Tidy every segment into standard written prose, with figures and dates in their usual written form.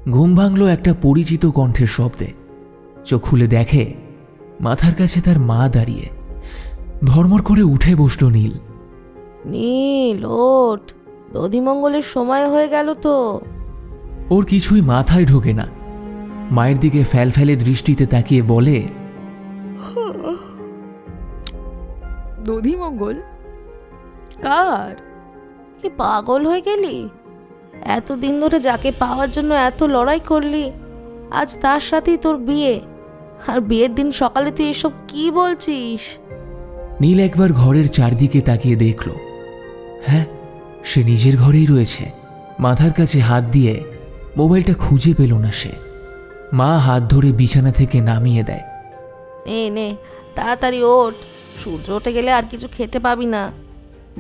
ঘুম ভাঙল একটা পরিচিত কণ্ঠের শব্দে। চোখ খুলে দেখে মাথার কাছে তার মা দাঁড়িয়ে। ধর্মর করে উঠে বসল নীল। নীল, ওঠ, দধিমঙ্গলের সময় হয়ে গেল তো। ওর কিছুই মাথায় ঢোকে না। মায়ের দিকে ফ্যালফ্যালে দৃষ্টিতে তাকিয়ে বলে, দধিমঙ্গল কার? কি পাগল হয়ে গেলি? এতদিন ধরে যাকে পাওয়ার জন্য এত লড়াই করলি, আজ তার সাথেই তোর বিয়ে, আর বিয়ের দিন সকালে তুই এসব কি বলছিস? নীল একবার ঘরের চারদিকে তাকিয়ে দেখল। হ্যাঁ, সে নিজের ঘরেই রয়েছে। মাথার কাছে হাত দিয়ে মোবাইলটা খুঁজে পেল না সে। মা হাত ধরে বিছানা থেকে নামিয়ে দেয়। নে নে, তাড়াতাড়ি ওঠ, সূর্য উঠে গেলে আর কিছু খেতে পাবি না।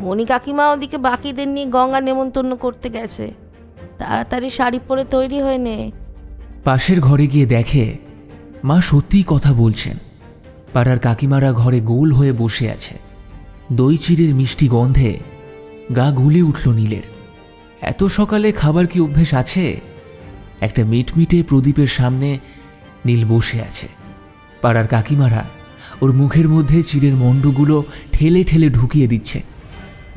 মণি কাকিমা ওদিকে বাকিদের নিয়ে গঙ্গা নেমন্তন্ন করতে গেছে। তাড়াতাড়ি শাড়ি পরে তৈরি হয়ে নে। পাশের ঘরে গিয়ে দেখে মা সত্যিই কথা বলছেন। পাড়ার কাকিমারা ঘরে গোল হয়ে বসে আছে। দই চিড়ের মিষ্টি গন্ধে গা গুলে উঠল নীলের। এত সকালে খাবার কি অভ্যেস আছে? একটা মিটমিটে প্রদীপের সামনে নীল বসে আছে। পাড়ার কাকিমারা ওর মুখের মধ্যে চিড়ের মণ্ডগুলো ঠেলে ঠেলে ঢুকিয়ে দিচ্ছে।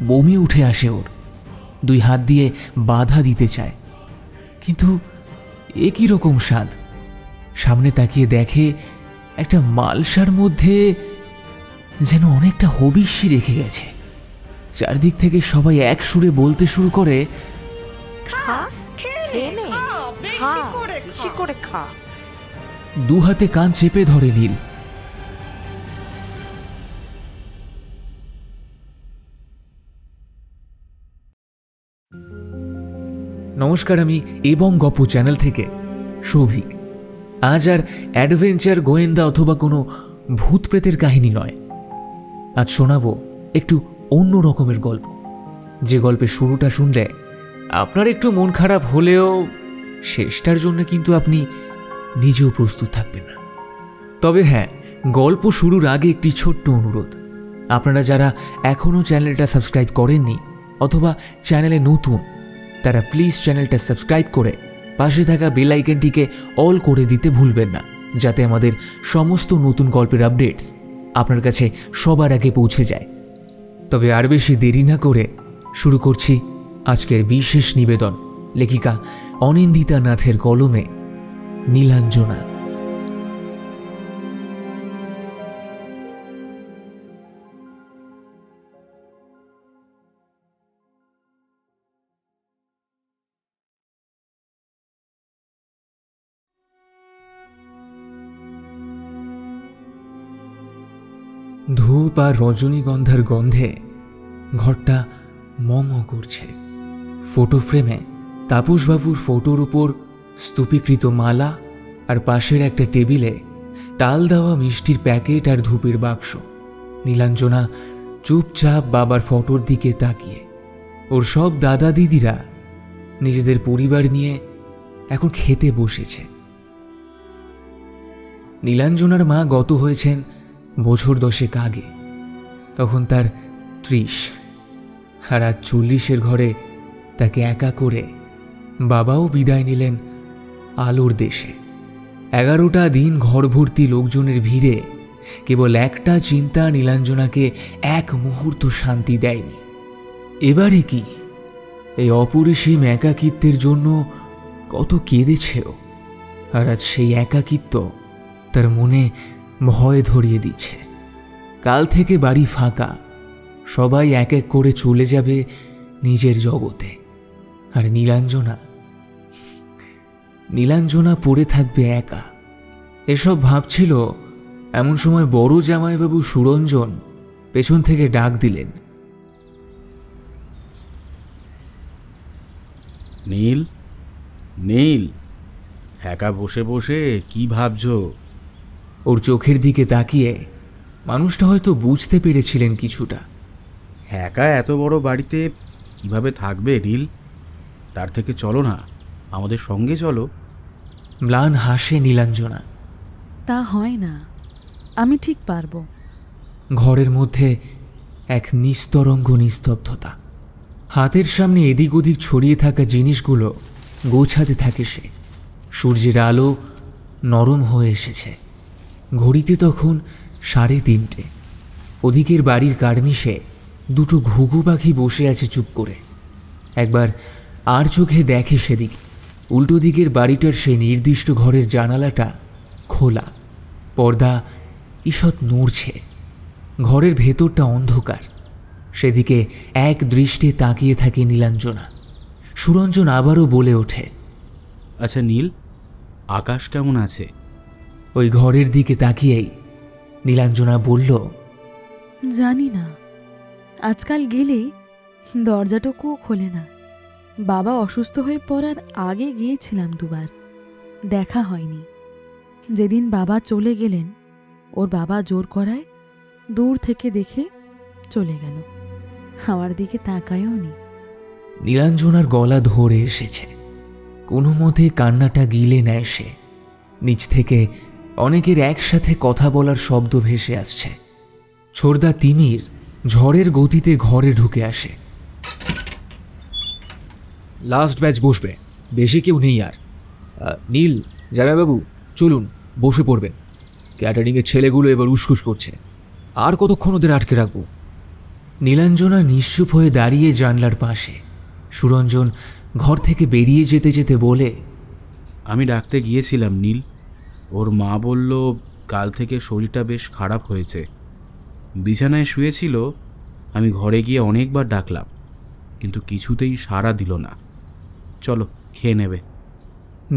বমি উঠে আসে ওর। দুই হাত দিয়ে বাধা দিতে চায়, কিন্তু এ কি রকম স্বাদ! সামনে তাকিয়ে দেখে একটা মালসার মধ্যে যেন অনেকটা হবিষ্যি রেখে গেছে। চারদিক থেকে সবাই এক সুরে বলতে শুরু করে, দু হাতে কান চেপে ধরে নীল। নমস্কার, আমি এবং গপ্প চ্যানেল থেকে সৌভিক। আজ আর অ্যাডভেঞ্চার, গোয়েন্দা অথবা কোনো ভূত প্রেতের কাহিনী নয়। আজ শোনাবো একটু অন্য রকমের গল্প, যে গল্পের শুরুটা শুনলে আপনার একটু মন খারাপ হলেও শেষটার জন্য কিন্তু আপনি নিজেও প্রস্তুত থাকবেন না। তবে হ্যাঁ, গল্প শুরুর আগে একটি ছোট্ট অনুরোধ। আপনারা যারা এখনও চ্যানেলটা সাবস্ক্রাইব করেননি অথবা চ্যানেলে নতুন, তারা প্লিজ চ্যানেলটা সাবস্ক্রাইব করে পাশে থাকা বেল আইকনটিকে অল করে দিতে ভুলবেন না, যাতে আমাদের সমস্ত নতুন গল্পের আপডেটস আপনার কাছে সবার আগে পৌঁছে যায়। তবে আর বেশি দেরি না করে শুরু করছি আজকের বিশেষ নিবেদন, লেখিকা অনিন্দিতা নাথের কলমে নীলাঞ্জনা। ধূপ আর রজনীগন্ধার গন্ধে ঘরটা মম করছে। ফটো ফ্রেমে তাপসবাবুর ফটোর উপর স্তূপীকৃত মালা, আর পাশের একটা টেবিলে টাল দেওয়া মিষ্টির প্যাকেট আর ধূপের বাক্স। নীলাঞ্জনা চুপচাপ বাবার ফটোর দিকে তাকিয়ে। ওর সব দাদা দিদিরা নিজেদের পরিবার নিয়ে এখন খেতে বসেছে। নীলাঞ্জনার মা গত হয়েছেন বছর 10 আগে, তখন তার 30, আর আজ 40-এর ঘরে তাকে একা করে বাবাও বিদায় নিলেন আলোর দেশে। 11টা দিন ঘর ভর্তি লোকজনের ভিড়ে কেবল একটা চিন্তা নীলাঞ্জনাকে এক মুহূর্ত শান্তি দেয়নি। এবারে কি? এই অপরিসীম একাকিত্বের জন্য কত কেঁদেছে ও, আর আজ সেই একাকিত্ব তার মনে ভয় ধরিয়ে দিচ্ছে। কাল থেকে বাড়ি ফাঁকা, সবাই এক এক করে চলে যাবে নিজের জগতে, আর নীলাঞ্জনা পড়ে থাকবে একা। এসব ভাবছিল এমন সময় বড় জামাইবাবু সুরঞ্জন পেছন থেকে ডাক দিলেন, নীল, নীল, একা বসে বসে কি ভাবছো? ওর চোখের দিকে তাকিয়ে মানুষটা হয়তো বুঝতে পেরেছিলেন কিছুটা। একা এত বড় বাড়িতে কিভাবে থাকবে নীল? তার থেকে চলো না, আমাদের সঙ্গে চলো। ম্লান হাসে নীলাঞ্জনা। তা হয় না, আমি ঠিক পারবো। ঘরের মধ্যে এক নিস্তরঙ্গ নিস্তব্ধতা। হাতের সামনে এদিক ওদিক ছড়িয়ে থাকা জিনিসগুলো গোছাতে থাকে সে। সূর্যের আলো নরম হয়ে এসেছে। ঘড়িতে তখন 3:30। ওদিকের বাড়ির কার্নিশে দুটো ঘুঘু পাখি বসে আছে চুপ করে। একবার আর চোখে দেখে সেদিকে। উল্টো দিকের বাড়িটার সেই নির্দিষ্ট ঘরের জানালাটা খোলা, পর্দা ঈষৎ নড়ছে। ঘরের ভেতরটা অন্ধকার। সেদিকে এক দৃষ্টে তাকিয়ে থাকে নীলাঞ্জনা। সুরঞ্জন আবারও বলে ওঠে, আচ্ছা নীল, আকাশ কেমন আছে? ওই ঘরের দিকে তাকিয়েই নীলাঞ্জনা বলল, জানি না, আজকাল গেলে দরজাটুকুও খোলে না। বাবা অসুস্থ হয়ে পড়ার আগে গিয়েছিলাম 2 বার, দেখা হয়নি। যেদিন বাবা চলে গেলেন, ওর বাবা জোর করায় দূর থেকে দেখে চলে গেল, আমার দিকে তাকায়ও নি। নীলাঞ্জনার গলা ধরে এসেছে। কোনো মতে কান্নাটা গিলে নেয় সে। নিচ থেকে অনেকের একসাথে কথা বলার শব্দ ভেসে আসছে। ছোড়দা তিমির ঝড়ের গতিতে ঘরে ঢুকে আসে। লাস্ট ব্যাচ বসবে, বেশি কেউ নেই আর। নীল, জামাইবাবু চলুন, বসে পড়বেন। ক্যাটারিংয়ের ছেলেগুলো এবার উসখুস করছে, আর কতক্ষণ ওদের আটকে রাখবো? নীলাঞ্জনা নিশ্চুপ হয়ে দাঁড়িয়ে জানলার পাশে। সুরঞ্জন ঘর থেকে বেরিয়ে যেতে যেতে বলে, আমি ডাকতে গিয়েছিলাম নীল। ওর মা বলল কাল থেকে শরীরটা বেশ খারাপ হয়েছে। বিছানায় শুয়েছিল, আমি ঘরে গিয়ে অনেকবার ডাকলাম, কিন্তু কিছুতেই সাড়া দিল না। চলো, খেয়ে নেবে।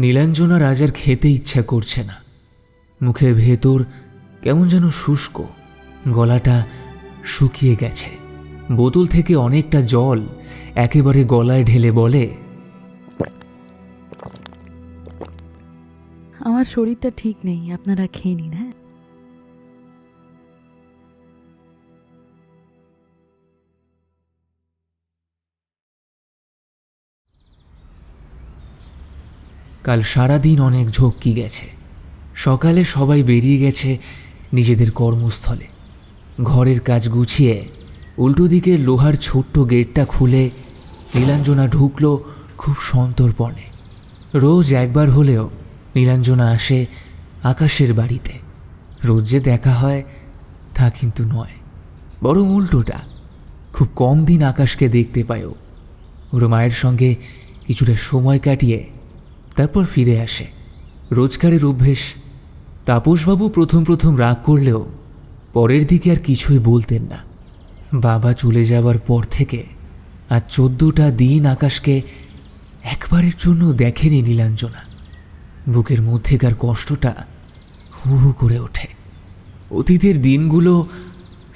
নীলাঞ্জনার আজ আর খেতে ইচ্ছা করছে না। মুখের ভেতর কেমন যেন শুষ্ক, গলাটা শুকিয়ে গেছে। বোতল থেকে অনেকটা জল একেবারে গলায় ঢেলে বলে, আমার শরীরটা ঠিক নেই, আপনারা খেয়ে নিন। হ্যাঁ, কাল সারাদিন অনেক ঝক্কি গেছে। সকালে সবাই বেরিয়ে গেছে নিজেদের কর্মস্থলে। ঘরের কাজ গুছিয়ে উল্টো দিকের লোহার ছোট্ট গেটটা খুলে নীলাঞ্জনা ঢুকলো খুব সন্তর্পণে। রোজ একবার হলেও নীলাঞ্জনা আসে আকাশের বাড়িতে। রোজ যে দেখা হয় তা কিন্তু নয়, বরং উল্টোটা। খুব কম দিন আকাশকে দেখতে পায় ও। ওর মায়ের সঙ্গে কিছুটা সময় কাটিয়ে তারপর ফিরে আসে। রোজগারের অভ্যেস। তাপসবাবু প্রথম প্রথম রাগ করলেও পরের দিকে আর কিছুই বলতেন না। বাবা চলে যাবার পর থেকে আর 14টা দিন আকাশকে একবারের জন্য দেখেনি নীলাঞ্জনা। বুকের মধ্যেকার কষ্টটা হু হু করে ওঠে। অতীতের দিনগুলো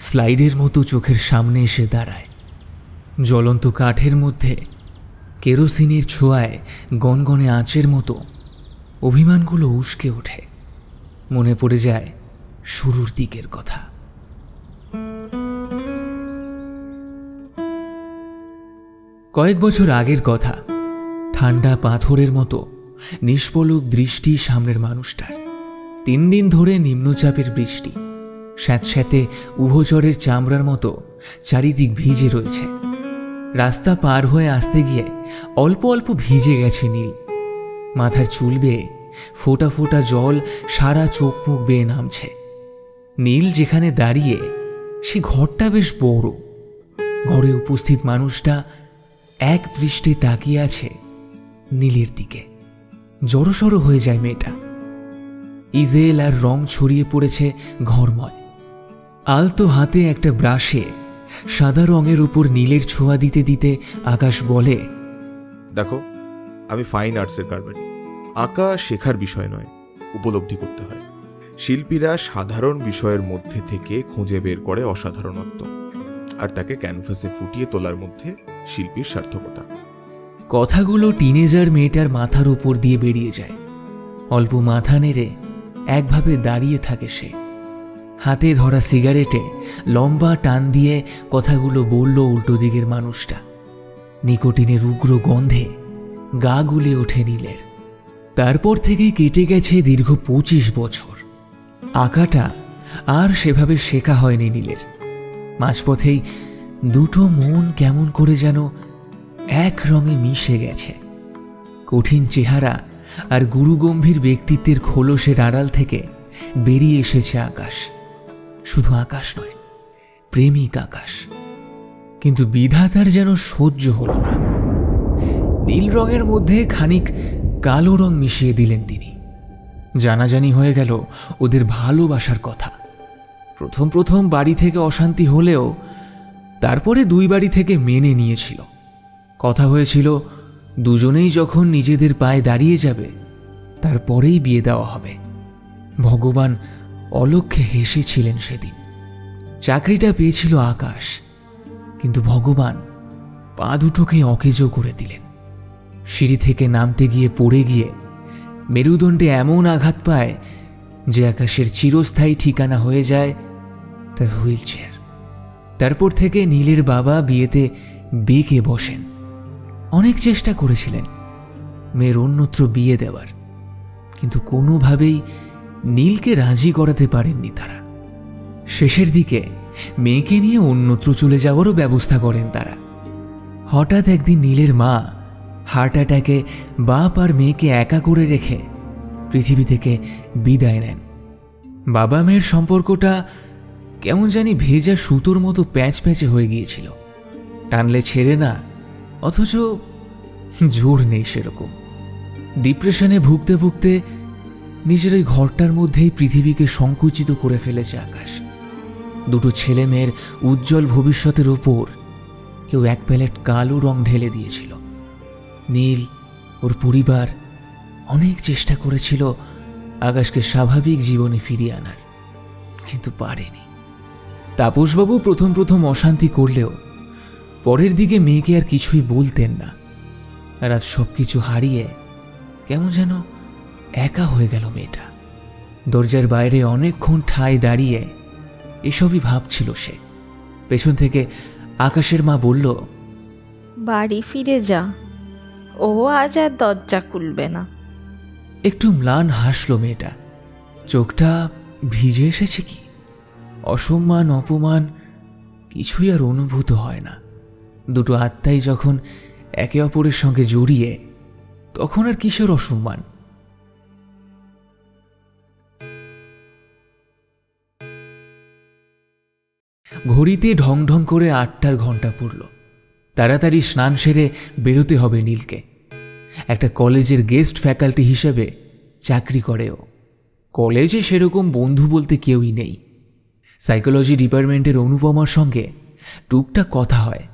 স্লাইডের মতো চোখের সামনে এসে দাঁড়ায়। জ্বলন্ত কাঠের মধ্যে কেরোসিনের ছোঁয়ায় গনগনে আঁচের মতো অভিমানগুলো উস্কে ওঠে। মনে পড়ে যায় শুরুর দিকের কথা। কয়েক বছর আগের কথা। ঠান্ডা পাথরের মতো নিষ্পলক দৃষ্টি সামনের মানুষটার। 3 দিন ধরে নিম্নচাপের বৃষ্টি। স্যাঁতস্যাঁতে উভচরের চামড়ার মতো চারিদিক ভিজে রয়েছে। রাস্তা পার হয়ে আসতে গিয়ে অল্প অল্প ভিজে গেছে নীল। মাথার চুল বেয়ে ফোঁটা ফোঁটা জল সারা চোখ মুখ বেয়ে নামছে। নীল যেখানে দাঁড়িয়ে, সে ঘরটা বেশ বড়। ঘরে উপস্থিত মানুষটা এক দৃষ্টে তাকিয়ে আছে নীলের দিকে। জড়সড় হয়ে যায় মেয়েটা। ইজেল আর রং ছড়িয়ে পড়েছে ঘরময়। আলতো হাতে একটা ব্রাশে সাদা রঙের উপর নীলের ছোঁয়া দিতে দিতে আকাশ বলে, দেখো, আমি ফাইন আর্টসের কারবারি। আঁকা শেখার বিষয় নয়, উপলব্ধি করতে হয়। শিল্পীরা সাধারণ বিষয়ের মধ্যে থেকে খুঁজে বের করে অসাধারণত্ব, আর তাকে ক্যানভাসে ফুটিয়ে তোলার মধ্যে শিল্পীর সার্থকতা। কথাগুলো টিনেজার মেয়েটার মাথার উপর দিয়ে বেরিয়ে যায়। অল্প মাথা নেড়ে একভাবে দাঁড়িয়ে থাকে সে। হাতে ধরা সিগারেটে লম্বা টান দিয়ে কথাগুলো বলল উল্টো দিকের মানুষটা। নিকোটিনের উগ্র গন্ধে গা গুলে ওঠে নীলের। তারপর থেকেই কেটে গেছে দীর্ঘ 25 বছর। আঁকাটা আর সেভাবে শেখা হয়নি নীলের। মাঝপথেই দুটো মন কেমন করে যেন এক রঙে মিশে গেছে। কঠিন চেহারা আর গুরুগম্ভীর ব্যক্তিত্বের খোলসের আড়াল থেকে বেরিয়ে এসেছে আকাশ। শুধু আকাশ নয়, প্রেমিক আকাশ। কিন্তু বিধাতার যেন সহ্য হল না। নীল রঙের মধ্যে খানিক কালো রং মিশিয়ে দিলেন তিনি। জানাজানি হয়ে গেল ওদের ভালোবাসার কথা। প্রথম প্রথম বাড়ি থেকে অশান্তি হলেও তারপরে দুই বাড়ি থেকে মেনে নিয়েছিল। কথা হয়েছিল দুজনেই যখন নিজেদের পায়ে দাঁড়িয়ে যাবে তারপরেই বিয়ে দেওয়া হবে। ভগবান অলক্ষ্যে হেসেছিলেন সেদিন। চাকরিটা পেয়েছিল আকাশ, কিন্তু ভগবান পা দুটোকে অকেজো করে দিলেন। সিঁড়ি থেকে নামতে গিয়ে পড়ে গিয়ে মেরুদণ্ডে এমন আঘাত পায় যে আকাশের চিরস্থায়ী ঠিকানা হয়ে যায় তার হুইল চেয়ার। তারপর থেকে নীলের বাবা বিয়েতে বেঁকে বসেন। অনেক চেষ্টা করেছিলেন মেয়ের অন্যত্র বিয়ে দেওয়ার, কিন্তু কোনোভাবেই নীলকে রাজি করাতে পারেননি তারা। শেষের দিকে মেয়েকে নিয়ে অন্যত্র চলে যাওয়ারও ব্যবস্থা করেন তারা। হঠাৎ একদিন নীলের মা হার্ট অ্যাটাকে বাপ আর মেয়েকে একা করে রেখে পৃথিবী থেকে বিদায় নেন। বাবা মেয়ের সম্পর্কটা কেমন জানি ভেজা সুতোর মতো প্যাঁচ প্যাঁচে হয়ে গিয়েছিল। টানলে ছেড়ে না, অথচ জোর নেই সেরকম। ডিপ্রেশনে ভুগতে ভুগতে নিজের ওই ঘরটার মধ্যেই পৃথিবীকে সংকুচিত করে ফেলেছে আকাশ। দুটো ছেলে মেয়ের উজ্জ্বল ভবিষ্যতের ওপর কেউ এক প্যালেট কালো রং ঢেলে দিয়েছিল। নীল, ওর পরিবার অনেক চেষ্টা করেছিল আকাশকে স্বাভাবিক জীবনে ফিরিয়ে আনার, কিন্তু পারেনি। তাপসবাবু প্রথম প্রথম অশান্তি করলেও পরের দিকে মেয়েকে আর কিছুই বলতেন না। আর আজ সবকিছু হারিয়ে কেমন যেন একা হয়ে গেল মেয়েটা। দরজার বাইরে অনেকক্ষণ ঠায় দাঁড়িয়ে এসবই ভাবছিল সে। পেছন থেকে আকাশের মা বলল, বাড়ি ফিরে যা, ও আজ আর দরজা খুলবে না। একটু ম্লান হাসল মেয়েটা। চোখটা ভিজে এসেছে কি? অসম্মান অপমান কিছুই আর অনুভূত হয় না। দুটো আত্মাই যখন একে অপরের সঙ্গে জড়িয়ে, তখন আর কিসের অসম্মান। ঘড়িতে ঢং ঢং করে 8টার ঘন্টা পড়ল। তাড়াতাড়ি স্নান সেরে বেরোতে হবে নীলকে। একটা কলেজের গেস্ট ফ্যাকাল্টি হিসেবে চাকরি করেও। কলেজে সেরকম বন্ধু বলতে কেউই নেই। সাইকোলজি ডিপার্টমেন্টের অনুপমার সঙ্গে টুকটাক কথা হয়।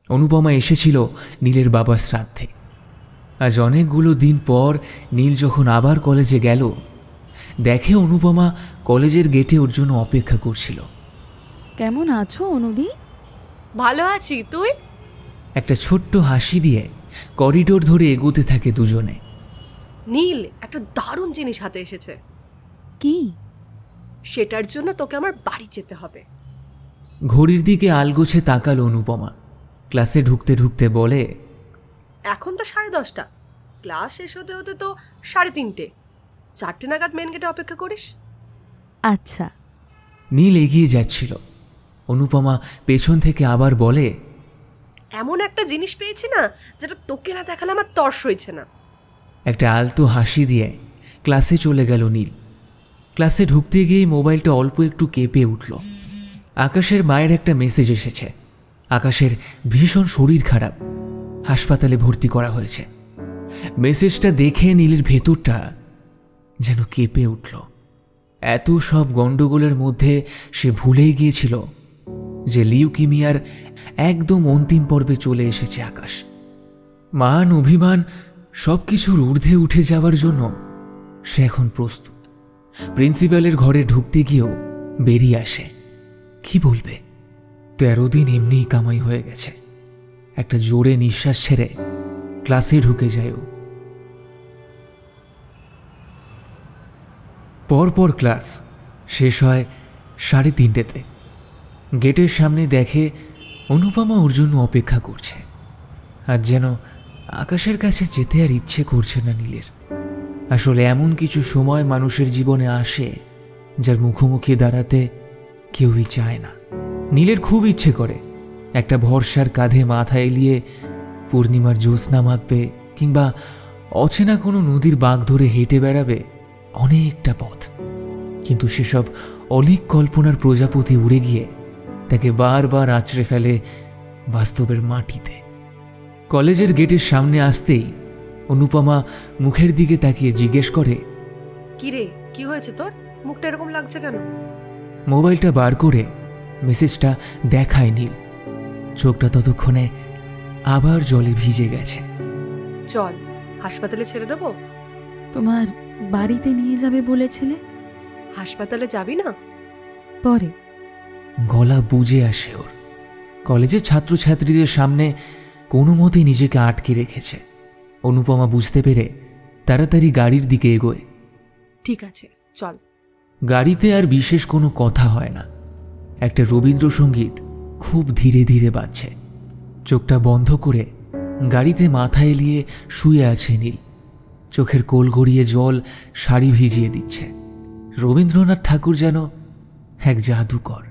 অনুপমা এসেছিল নীলের বাবার শ্রাদ্ধে। আজ অনেকগুলো দিন পর নীল যখন আবার কলেজে গেল, দেখে অনুপমা কলেজের গেটে ওর জন্য অপেক্ষা করছিল। কেমন আছো অনুদি? ভালো আছি, তুই? একটা ছোট্ট হাসি দিয়ে করিডোর ধরে এগোতে থাকে দুজনে। নীল, একটা দারুণ জিনিস হাতে এসেছে। কি? সেটার জন্য তোকে আমার বাড়ি যেতে হবে। ঘড়ির দিকে আলগোছে তাকালো অনুপমা। ক্লাসে ঢুকতে ঢুকতে বলে, এখন তো 10:30, ক্লাস শেষ হতে হতে তো 3:30। 4টে নাগাদ মেন গেটে অপেক্ষা করিস। আচ্ছা। নীল এগিয়ে যাচ্ছিল। অনুপমা পেছন থেকে আবার বলে, এমন একটা জিনিস পেয়েছি না, যেটা তোকে না দেখালে আমার তর্স হয়েছে না। একটা আলতো হাসি দিয়ে ক্লাসে চলে গেল নীল। ক্লাসে ঢুকতে গিয়ে মোবাইলটা অল্প একটু কেঁপে উঠল। আকাশের মায়ের একটা মেসেজ এসেছে। আকাশের ভীষণ শরীর খারাপ, হাসপাতালে ভর্তি করা হয়েছে। মেসেজটা দেখে নীলের ভেতরটা যেন কেঁপে উঠল। এত সব গণ্ডগোলের মধ্যে সে ভুলেই গিয়েছিল যে লিউকিমিয়ার একদম অন্তিম পর্বে চলে এসেছে আকাশ। মান অভিমান সব কিছুর ঊর্ধ্বে উঠে যাওয়ার জন্য সে এখন প্রস্তুত। প্রিন্সিপালের ঘরে ঢুকতে গিয়েও বেরিয়ে আসে। কি বলবে? 13 দিন এমনিই কামাই হয়ে গেছে। একটা জোরে নিঃশ্বাস ছেড়ে ক্লাসে ঢুকে যায় ও। পরপর ক্লাস শেষ হয় 3:30-তে। গেটের সামনে দেখে অনুপমা ওর জন্য অপেক্ষা করছে। আর যেন আকাশের কাছে যেতে আর ইচ্ছে করছে না নীলের। আসলে এমন কিছু সময় মানুষের জীবনে আসে যার মুখোমুখি দাঁড়াতে কেউই চায় না। নীলের খুব ইচ্ছে করে একটা ভরসার কাঁধে মাথা এলিয়ে পূর্ণিমার জ্যোৎস্না মাখবে, কিংবা অচেনা কোনো নদীর বাঁক ধরে হেঁটে বেড়াবে অনেকটা পথ, কিন্তু সেসব অলীক কল্পনার প্রজাপতি উড়ে গিয়ে তাকে বারবার আঁচড়ে ফেলে বাস্তবের মাটিতে। কলেজের গেটের সামনে আসতেই অনুপমা মুখের দিকে তাকিয়ে জিজ্ঞেস করে, কি রে, কি হয়েছে তোর? মুখটা এরকম লাগছে কেন? মোবাইলটা বার করে মেসেজটা দেখায় নীল। চোখটা ততক্ষণে আবার জলে ভিজে গেছে। চল হাসপাতালে ছেড়ে দেবো। তোমার বাড়িতে নিয়ে যাবে বলেছিলে, হাসপাতালে যাবি না? পরে। গলা বুজে আসে ওর। কলেজের ছাত্রছাত্রীদের সামনে কোনো মতেই নিজেকে আটকে রেখেছে। অনুপমা বুঝতে পেরে তাড়াতাড়ি গাড়ির দিকে এগোয়। ঠিক আছে চল। গাড়িতে আর বিশেষ কোনো কথা হয় না। একটা রবীন্দ্রসঙ্গীত খুব ধীরে ধীরে বাজছে। চোখটা বন্ধ করে গাড়িতে মাথা এলিয়ে শুয়ে আছে নীল। চোখের কোল গড়িয়ে জল শাড়ি ভিজিয়ে দিচ্ছে। রবীন্দ্রনাথ ঠাকুর যেন এক জাদুকর।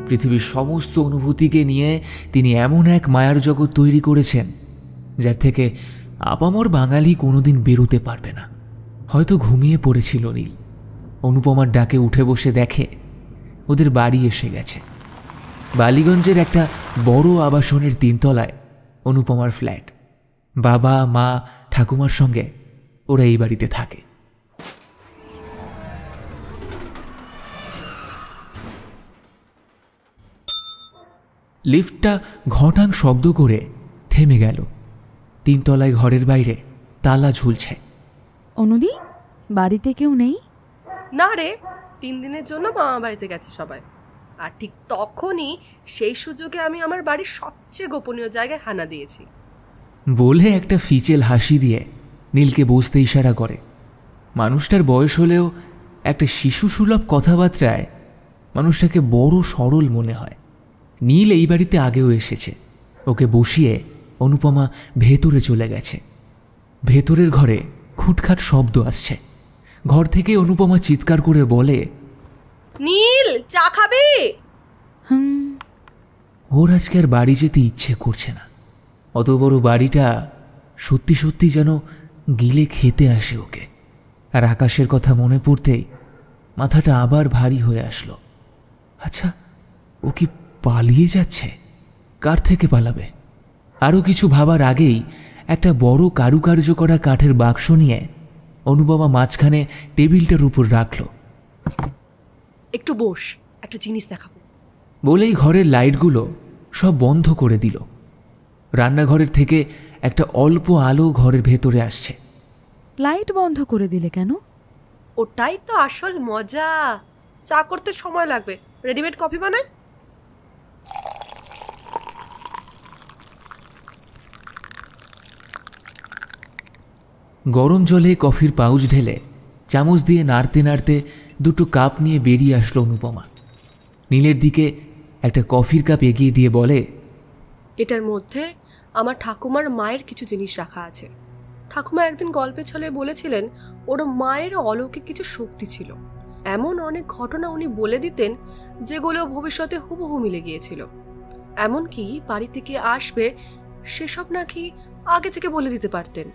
পৃথিবীর সমস্ত অনুভূতিকে নিয়ে তিনি এমন এক মায়ার জগৎ তৈরি করেছেন, যার থেকে আপামর বাঙালি কোনোদিন বেরোতে পারবে না। হয়তো ঘুমিয়ে পড়েছিল নীল। অনুপমার ডাকে উঠে বসে দেখে ওদের বাড়ি এসে গেছে। বালিগঞ্জের একটা বড় আবাসনের 3 তলায় অনুপমার ফ্ল্যাট। বাবা, মা, ঠাকুমার সঙ্গে ওরা এই বাড়িতে থাকে। লিফটটা ঘটাং শব্দ করে থেমে গেল। 3 তলায় ঘরের বাইরে তালা ঝুলছে। অনুদি, বাড়িতে কেউ নেই? না রে, 3 দিনের জন্য মামা বাড়িতে গেছে সবাই। আর ঠিক তখনই সেই সুযোগে আমি আমার বাড়ির সবচেয়ে গোপনীয় জায়গায় হানা দিয়েছি। বলে একটা ফিচেল হাসি দিয়ে নীলকে বসতে ইশারা করে। মানুষটার বয়স হলেও একটা শিশুসুলভ কথাবার্তায় মানুষটাকে বড় সরল মনে হয়। নীল এই বাড়িতে আগেও এসেছে। ওকে বসিয়ে অনুপমা ভেতরে চলে গেছে। ভেতরের ঘরে খুটখাট শব্দ আসছে। ঘর থেকে অনুপমা চিৎকার করে বলে, নীল, চা খাবে? ওর আজকে আর বাড়ি যেতে ইচ্ছে করছে না। অত বড় বাড়িটা সত্যি সত্যি যেন গিলে খেতে আসে ওকে। আর আকাশের কথা মনে পড়তেই মাথাটা আবার ভারী হয়ে আসলো। আচ্ছা, ও কি পালিয়ে যাচ্ছে? কার থেকে পালাবে? আরও কিছু ভাবার আগেই একটা বড় কারুকার্য করা কাঠের বাক্স নিয়ে অনুপমা মাঝখানে টেবিলটার উপর রাখল। একটু বস, একটা জিনিস দেখাবো বলেই ঘরের লাইটগুলো সব বন্ধ করে দিল। রান্নাঘরের থেকে একটা অল্প আলো ঘরের ভেতরে আসছে। লাইট বন্ধ করে দিলে কেন? ওটাই তো আসল মজা। চা করতে সময় লাগবে, রেডিমেড কফি বানায়। গরম জলে কফির পাউচ ঢেলে চামচ দিয়ে নাড়তে নাড়তে 2টো কাপ নিয়ে বেরিয়ে আসলো অনুপমা। নীলের দিকে একটা কফির কাপ এগিয়ে দিয়ে বলে, এটার মধ্যে আমার ঠাকুমার মায়ের কিছু জিনিস রাখা আছে। ঠাকুমা একদিন গল্পে ছলে বলেছিলেন ওর মায়ের অলৌকিক কিছু শক্তি ছিল। এমন অনেক ঘটনা উনি বলে দিতেন যেগুলো ভবিষ্যতে হুবহু মিলে গিয়েছিল। এমনকি বাড়ি থেকে আসবে সেসব নাকি আগে থেকে বলে দিতে পারতেন।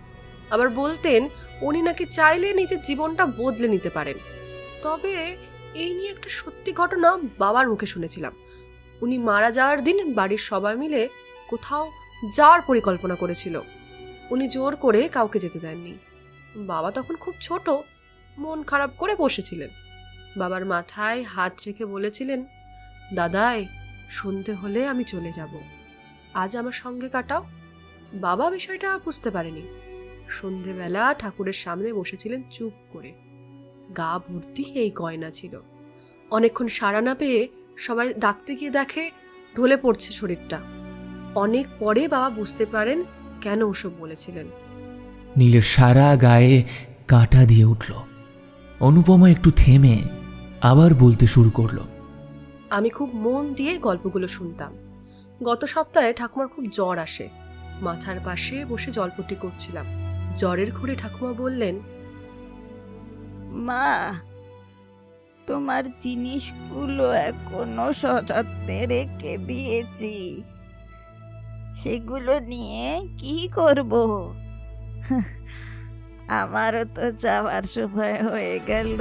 আবার বলতেন উনি নাকি চাইলে নিজের জীবনটা বদলে নিতে পারেন। তবে এই নিয়ে একটা সত্যি ঘটনা বাবার মুখে শুনেছিলাম। উনি মারা যাওয়ার দিন বাড়ির সবাই মিলে কোথাও যাওয়ার পরিকল্পনা করেছিল। উনি জোর করে কাউকে যেতে দেননি। বাবা তখন খুব ছোট, মন খারাপ করে বসেছিলেন। বাবার মাথায় হাত রেখে বলেছিলেন, দাদাই, সন্ধে হলে আমি চলে যাব, আজ আমার সঙ্গে কাটাও। বাবা বিষয়টা বুঝতে পারেনি। সন্ধেবেলা ঠাকুরের সামনে বসেছিলেন চুপ করে। গা ভর্তি এই গয়না ছিল। অনেকক্ষণ সাড়া না পেয়ে সবাই ডাকতে গিয়ে দেখে ঢলে পড়ছে শরীরটা। অনেক পরে বাবা বুঝতে পারেন কেন ওসব বলেছিলেন। নীলের সারা গায়ে কাঁটা দিয়ে উঠল। অনুপমা একটু থেমে আবার বলতে শুরু করলো, আমি খুব মন দিয়ে গল্পগুলো শুনতাম। গত সপ্তাহে ঠাকুমার খুব জ্বর আসে। মাথার পাশে বসে জলপট্টি করছিলাম। জ্বরের ঘরে ঠাকুমা বললেন, মা, তোমার জিনিসগুলো এখনো সযত্নে রেখে দিয়েছি, সেগুলো নিয়ে কি করব? আমারও তো যাওয়ার সময় হয়ে গেল।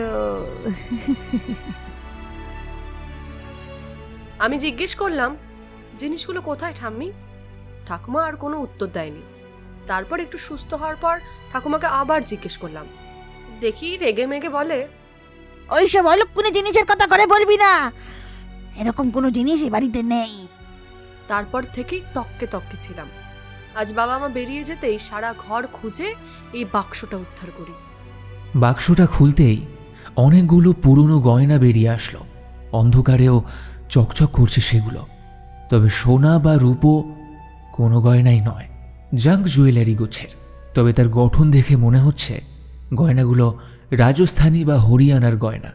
আমি জিজ্ঞেস করলাম, জিনিসগুলো কোথায় ঠাম্মি? ঠাকুমা আর কোনো উত্তর দেয়নি। তারপর একটু সুস্থ হওয়ার পর ঠাকুমাকে আবার জিজ্ঞেস করলাম। দেখি রেগে মেগে বলে, ওইসব অলক্ষণে জিনিসের কথা করে বলবি না, এরকম কোনো জিনিস এ বাড়িতে নেই। তারপর থেকেই তককে তককে ছিলাম। আজ বাবা মা বেরিয়ে যেতেই সারা ঘর খুঁজে এই বাক্সটা উদ্ধার করি। বাক্সটা খুলতেই অনেকগুলো পুরনো গয়না বেরিয়ে আসলো। অন্ধকারেও চকচক করছে সেগুলো, তবে সোনা বা রূপো কোনো গয়নাই নয়, জাঙ্ক জুয়েলারি গোছের। তবে তার গঠন দেখে মনে হচ্ছে গয়নাগুলো রাজস্থানী বা হরিয়ানার গয়না।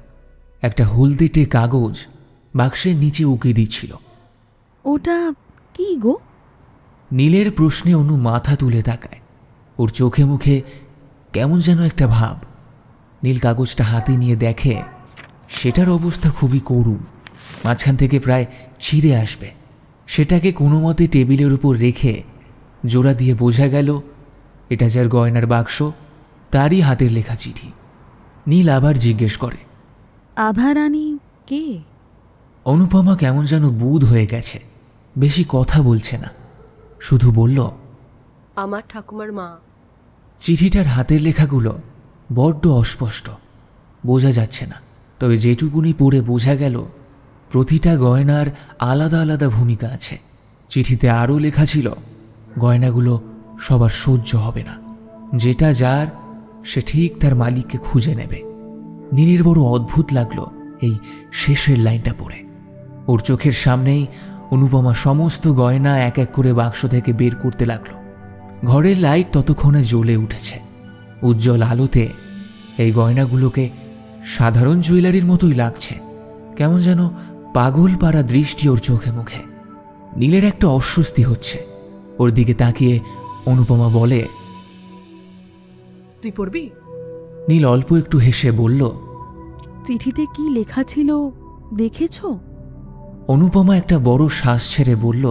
একটা হলদেটে কাগজ বাক্সের নিচে উকি দিচ্ছিল। ওটা কি গো? নীলের প্রশ্নে অনু মাথা তুলে তাকায়। ওর চোখে মুখে কেমন যেন একটা ভাব। নীল কাগজটা হাতে নিয়ে দেখে সেটার অবস্থা খুবই করুণ, মাঝখান থেকে প্রায় ছিঁড়ে আসবে। সেটাকে কোনো মতে টেবিলের উপর রেখে জোড়া দিয়ে বোঝা গেল এটা যার গয়নার বাক্স তারই হাতের লেখা চিঠি। নীল আবার জিজ্ঞেস করে, আভা রানী কে? অনুপমা কেমন যেন বুঁদ হয়ে গেছে, বেশি কথা বলছে না, শুধু বলল, আমার ঠাকুমার মা। চিঠিটার হাতের লেখাগুলো বড্ড অস্পষ্ট, বোঝা যাচ্ছে না। তবে যেটুকুনি পড়ে বোঝা গেল প্রতিটা গয়নার আলাদা আলাদা ভূমিকা আছে। চিঠিতে আরও লেখা ছিল গয়নাগুলো সবার সহ্য হবে না, যেটা যার সে ঠিক তার মালিককে খুঁজে নেবে। নীলের বড় অদ্ভুত লাগলো এই শেষের লাইনটা পড়ে। ওর চোখের সামনেই অনুপমা সমস্ত গয়না এক এক করে বাক্স থেকে বের করতে লাগলো। ঘরের লাইট ততক্ষণে জ্বলে উঠেছে। উজ্জ্বল আলোতে এই গয়নাগুলোকে সাধারণ জুয়েলারির মতোই লাগছে। কেমন যেন পাগল পাড়া দৃষ্টি ওর চোখে মুখে। নীলের একটা অস্বস্তি হচ্ছে। ওর দিকে তাকিয়ে অনুপমা বলে, তুই পড়বি? নীল অল্প একটু হেসে বলল, চিঠিতে কি লেখা ছিল দেখেছ? অনুপমা একটা বড় শ্বাস ছেড়ে বলল,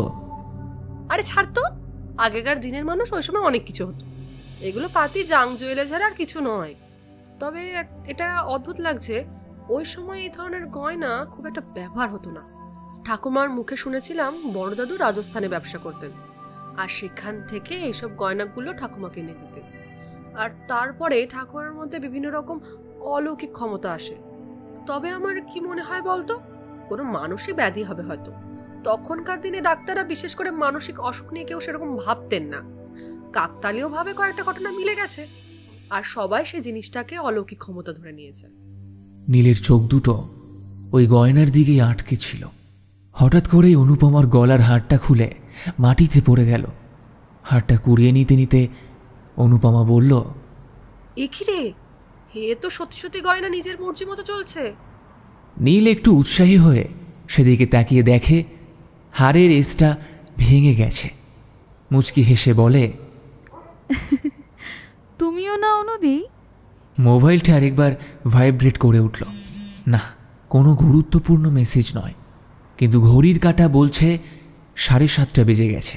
আরে ছাড় তো, আগেকার দিনের মানুষ ওই সময় অনেক কিছু হতো, এগুলো পাতি জাং জুয়েলারি ছাড়া আর কিছু নয়। তবে এটা অদ্ভুত লাগছে, ওই সময় এই ধরনের গয়না খুব একটা ব্যবহার হতো না। ঠাকুমার মুখে শুনেছিলাম বড় দাদু রাজস্থানে ব্যবসা করতেন, আর সেখান থেকে এইসব গয়নাগুলো ঠাকুমাকে এনে দিতেন। আর তারপরে ঠাকুরের মধ্যে বিভিন্ন রকম অলৌকিক ক্ষমতা আসে। তবে আমার কি মনে হয় বলতো, কোনো মানসিক ব্যাধি হবে হয়তো। তখনকার দিনে ডাক্তাররা বিশেষ করে মানসিক অসুখ নিয়ে কেউ সেরকম ভাবতেন না। কাকতালীয় ভাবে কয়েকটা ঘটনা মিলে গেছে, আর সবাই সেই জিনিসটাকে অলৌকিক ক্ষমতা ধরে নিয়েছে। নীলের চোখ দুটো ওই গয়নার দিকেই আটকে ছিল। হঠাৎ করেই অনুপমার গলার হারটা খুলে মাটিতে পড়ে গেল। হারটা কুড়িয়ে নিতে নিতে অনুপমা বলল, এ কি রে, হে তো সত্যি সত্যি গয়না নিজের মর্জি মতো চলছে। নীল একটু উৎসাহী হয়ে সেদিকে তাকিয়ে দেখে হারের এসটা ভেঙে গেছে। মুচকি হেসে বলে, তুমিও না অনুদি? মোবাইলটা আরেকবার ভাইব্রেট করে উঠল। না, কোনো গুরুত্বপূর্ণ মেসেজ নয়, কিন্তু ঘড়ির কাঁটা বলছে 7:30 বেজে গেছে।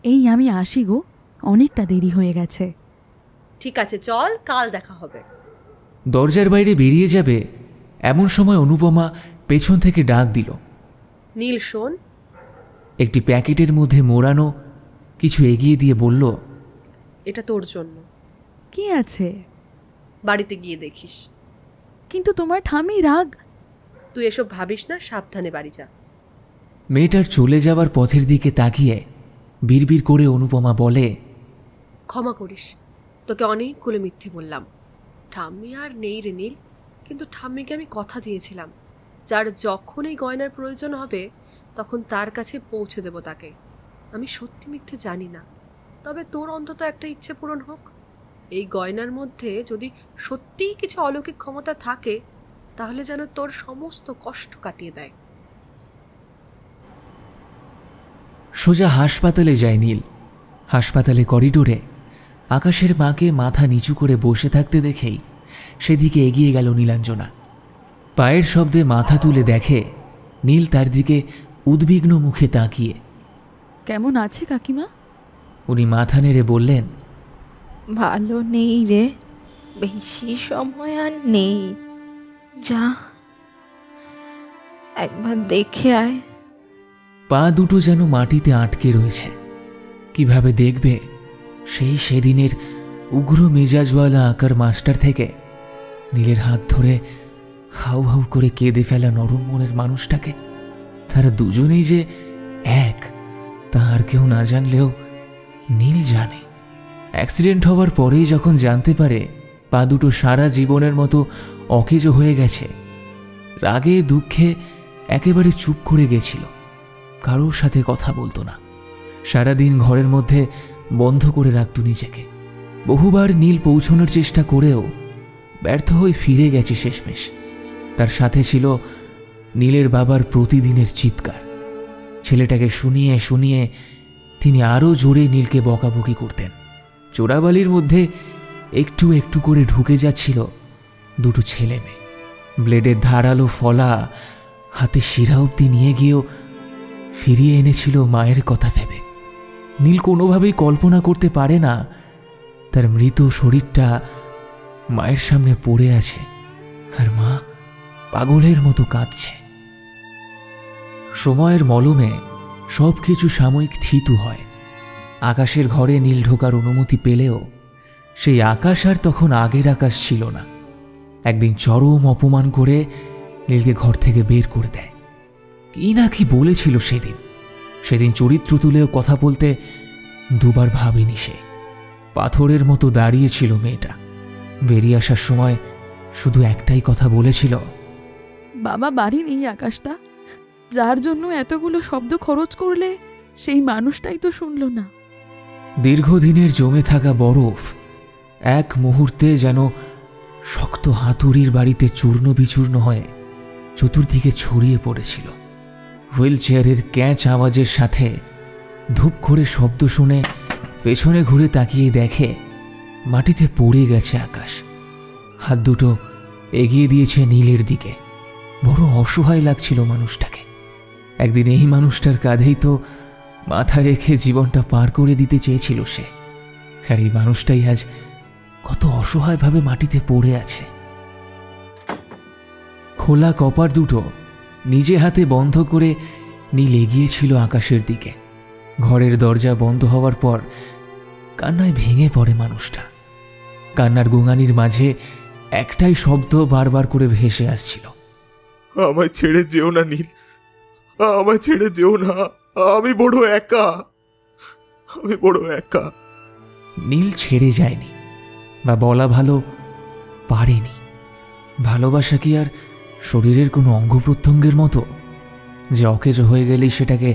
এই আমি আসি গো, অনেকটা দেরি হয়ে গেছে। ঠিক আছে চল, কাল দেখা হবে। দরজার বাইরে বেরিয়ে যাবে এমন সময় অনুপমা পেছন থেকে ডাক দিল, নীল শোন। একটি প্যাকেটের মধ্যে মোড়ানো কিছু এগিয়ে দিয়ে বলল, এটা তোর জন্য। কি আছে? বাড়িতে গিয়ে দেখিস। কিন্তু তোমার ঠামি রাগ। তুই এসব ভাবিস না, সাবধানে বাড়ি যা। মেয়েটার চলে যাওয়ার পথের দিকে তাকিয়ে বিড়বিড় করে অনুপমা বলে, ক্ষমা করিস, তোকে অনেকগুলো মিথ্যে বললাম। ঠাম্মি আর নেই রে নীল, কিন্তু ঠাম্মিকে আমি কথা দিয়েছিলাম, যার যখন এই গয়নার প্রয়োজন হবে তখন তার কাছে পৌঁছে দেব তাকে। আমি সত্যি মিথ্যে জানি না, তবে তোর অন্তত একটা ইচ্ছে পূরণ হোক। এই গয়নার মধ্যে যদি সত্যিই কিছু অলৌকিক ক্ষমতা থাকে, তাহলে যেন তোর সমস্ত কষ্ট কাটিয়ে দেয়। সোজা হাসপাতালে যায় নীল। হাসপাতালে করিডোরে আকাশের মাকে মাথা নিচু করে বসে থাকতে দেখেই সেদিকে এগিয়ে গেল নীলাঞ্জনা। পায়ের শব্দে মাথা তুলে দেখে নীল তার দিকে উদ্বিগ্ন মুখে তাকিয়ে। কেমন আছে কাকিমা? উনি মাথা নেড়ে বললেন, ভালো নেই রে। বেশি সময় আর নেই, যা একবার দেখে আয়। পা দুটো যেন মাটিতে আটকে রয়েছে। কিভাবে দেখবে সেই সেদিনের উগ্র মেজাজওয়ালা আঁকার মাস্টার থেকে নীলের হাত ধরে হাউ হাউ করে কেঁদে ফেলা নরম মনের মানুষটাকে? তারা দুজনেই যে এক, তা আর কেউ না জানলেও নীল জানে। অ্যাক্সিডেন্ট হওয়ার পরেই যখন জানতে পারে পা দুটো সারা জীবনের মতো অকেজ হয়ে গেছে, রাগে দুঃখে একেবারে চুপ করে গেছিল। কারোর সাথে কথা বলতো না, সারাদিন ঘরের মধ্যে বন্ধ করে রাখত নিজেকে। বহুবার নীল পৌঁছানোর চেষ্টা করেও ব্যর্থ হয়ে ফিরে গেছে শেষমেশ। তার সাথে ছিল নীলের বাবার প্রতিদিনের চিৎকার। ছেলেটাকে শুনিয়ে শুনিয়ে তিনি আরও জোরে নীলকে বকাবকি করতেন। চোরাবালির মধ্যে একটু একটু করে ঢুকে যাচ্ছিল দুটো ছেলে মেয়ে। ব্লেডের ধারালো ফলা হাতে শিরা অবধি নিয়ে গিয়েও ফিরিয়ে এনেছিল মায়ের কথা ভেবে। নীল কোনোভাবেই কল্পনা করতে পারে না তার মৃত শরীরটা মায়ের সামনে পড়ে আছে আর মা পাগলের মতো কাঁদছে। সময়ের মলমে সব কিছু সাময়িক থিতু হয়। আকাশের ঘরে নীল ঢোকার অনুমতি পেলেও সেই আকাশ আর তখন আগের আকাশ ছিল না। একদিন চরম অপমান করে নীলকে ঘর থেকে বের করে দেয়। কি না কি বলেছিল সেদিন চরিত্র তুলেও কথা বলতে দুবার ভাবেনি সে। পাথরের মতো দাঁড়িয়েছিল মেয়েটা। বেরিয়ে আসার সময় শুধু একটাই কথা বলেছিল, বাবা বাড়ি নেই আকাশদা, যার জন্য এতগুলো শব্দ খরচ করলে সেই মানুষটাই তো শুনল না। দীর্ঘদিনের জমে থাকা বরফ এক মুহূর্তে যেন শক্ত হাতুড়ির বাড়িতে চূর্ণ বিচূর্ণ হয়ে চতুর্দিকে ছড়িয়ে পড়েছিল। হুইল চেয়ারের ক্যাঁচ আওয়াজের সাথে ধূপ করে শব্দ শুনে পেছনে ঘুরে তাকিয়ে দেখে মাটিতে পড়ে গেছে আকাশ। হাত দুটো এগিয়ে দিয়েছে নীলের দিকে। বড় অসহায় লাগছিল মানুষটাকে। একদিন এই মানুষটার কাঁধেই তো মাথা রেখে জীবনটা পার করে দিতে চেয়েছিল সে। আর এই মানুষটাই আজ কত অসহায়ভাবে মাটিতে পড়ে আছে। খোলা কপার দুটো নিজে হাতে বন্ধ করে নীল এগিয়েছিল আকাশের দিকে। ঘরের দরজা বন্ধ হওয়ার পর কান্নায় ভেঙে পড়ে মানুষটা। কান্নার গোঙানির মাঝে একটাই শব্দ বারবার করে ভেসে আসছিল, আমায় ছেড়ে যেও না নীল, আমায় ছেড়ে যেও না, আমি বড় একা, আমি বড় একা। নীল ছেড়ে যায়নি, বা বলা ভালো পারেনি। ভালোবাসা কি আর শরীরের কোনো অঙ্গ প্রত্যঙ্গের মতো যে অকেজো হয়ে গেলেই সেটাকে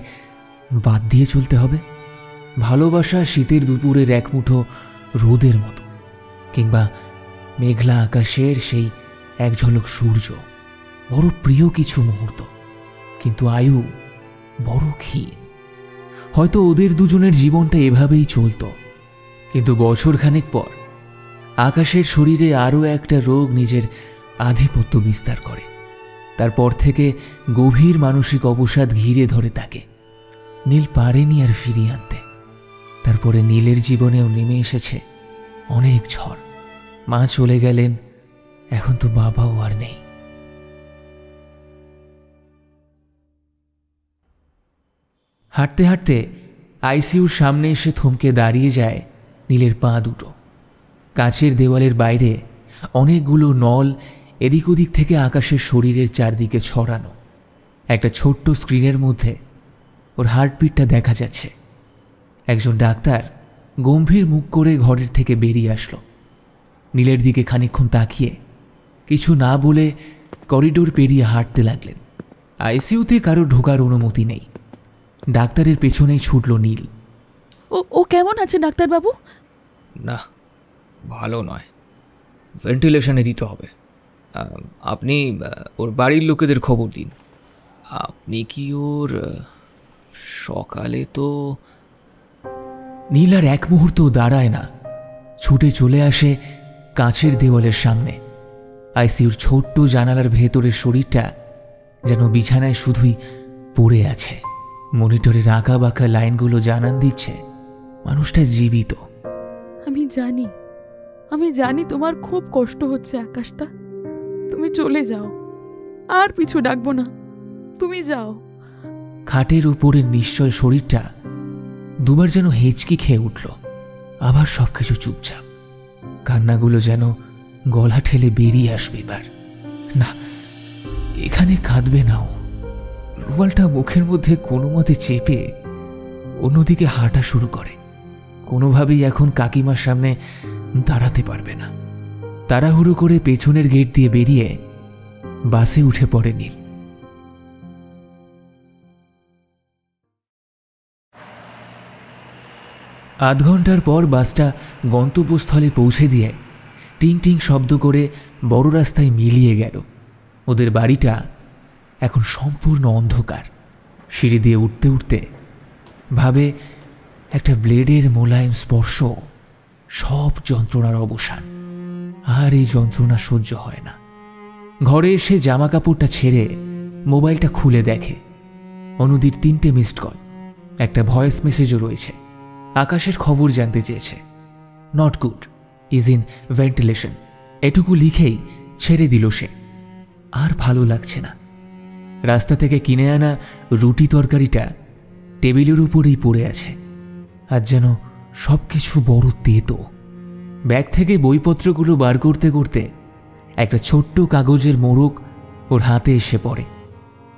বাদ দিয়ে চলতে হবে? ভালোবাসা শীতের দুপুরের এক মুঠো রোদের মতো, কিংবা মেঘলা আকাশের সেই এক ঝলক সূর্য। বড় প্রিয় কিছু মুহূর্ত, কিন্তু আয়ু বড় ক্ষীণ। হয়তো ওদের দুজনের জীবনটা এভাবেই চলত, কিন্তু বছরখানেক পর আকাশের শরীরে আরও একটা রোগ নিজের আধিপত্য বিস্তার করে। তারপর থেকে গভীর মানসিক অবসাদ ঘিরে ধরে তাকে। নীল পারেনি আর ফিরিয়ে আনতে। তারপরে নীলের জীবনেও নেমে এসেছে অনেক ঝড়। মা চলে গেলেন, এখন তো বাবাও আর নেই। হাঁটতে হাঁটতে আইসিইউর সামনে এসে থমকে দাঁড়িয়ে যায় নীলের পা দুটো। কাঁচের দেওয়ালের বাইরে অনেকগুলো নল এদিক ওদিক থেকে আকাশের শরীরের চারদিকে ছড়ানো। একটা ছোট্ট স্ক্রিনের মধ্যে ওর হার্টবিটটা দেখা যাচ্ছে। একজন ডাক্তার গম্ভীর মুখ করে ঘরের থেকে বেরিয়ে আসলো। নীলের দিকে খানিকক্ষণ তাকিয়ে কিছু না বলে করিডোর পেরিয়ে হাঁটতে লাগলেন। আইসিইউতে কারো ঢোকার অনুমতি নেই। ডাক্তারের পেছনেই ছুটল নীল। ও কেমন আছে ডাক্তারবাবু? না, ভালো নয়, ভেন্টিলেশনে দিতে হবে। আপনি ওর বাড়ির লোকেদের খবর দিন। আপনি কি ওর সকালে তো... নীল আর এক মুহূর্ত দাঁড়ায় না, ছুটে চলে আসে কাঁচের দেওয়ালের সামনে। আইসিইউর ছোট্ট জানালার ভেতরের শরীরটা যেন বিছানায় শুধুই পড়ে আছে। মনিটরের আঁকা বাঁকা লাইনগুলো জানান দিচ্ছে মানুষটা জীবিত। আমি জানি আমি জানি তোমার খুব কষ্ট হচ্ছে আকাশটা। তুমি চলে যাও, আর পিছু ডাকবো না, তুমি যাও। খাটের উপরের নিশ্চল শরীরটা দুবার যেন হেঁচকি খেয়ে উঠল। আবার সবকিছু চুপচাপ। কান্নাগুলো যেন গলা ঠেলে বেরিয়ে আসবে এবার। না, এখানে কাঁদবে নাও। রুমালটা মুখের মধ্যে কোনো মতে চেপে অন্যদিকে হাঁটা শুরু করে। কোনোভাবেই এখন কাকিমার সামনে দাঁড়াতে পারবে না। তাড়াহুড়ো করে পেছনের গেট দিয়ে বেরিয়ে বাসে উঠে পড়ে নীল। আধ ঘন্টার পর বাসটা গন্তব্যস্থলে পৌঁছে দিয়ে টিং টিং শব্দ করে বড় রাস্তায় মিলিয়ে গেল। ওদের বাড়িটা এখন সম্পূর্ণ অন্ধকার। সিঁড়ি দিয়ে উঠতে উঠতে ভাবে একটা ব্লেডের মোলায়েম স্পর্শ সব যন্ত্রণার অবসান। আর এই যন্ত্রণা সহ্য হয় না। ঘরে এসে জামা কাপড়টা ছেড়ে মোবাইলটা খুলে দেখে অনুদির 3টে মিসড কল, একটা ভয়েস মেসেজও রয়েছে। আকাশের খবর জানতে চেয়েছে। Not good, is in ventilation, এটুকু লিখেই ছেড়ে দিল সে। আর ভালো লাগছে না। রাস্তা থেকে কিনে আনা রুটি তরকারিটা টেবিলের উপরেই পড়ে আছে। আর যেন সব কিছু বড় তেতো। ব্যাগ থেকে বইপত্রগুলো বার করতে করতে একটা ছোট্ট কাগজের মোড়ক ওর হাতে এসে পড়ে।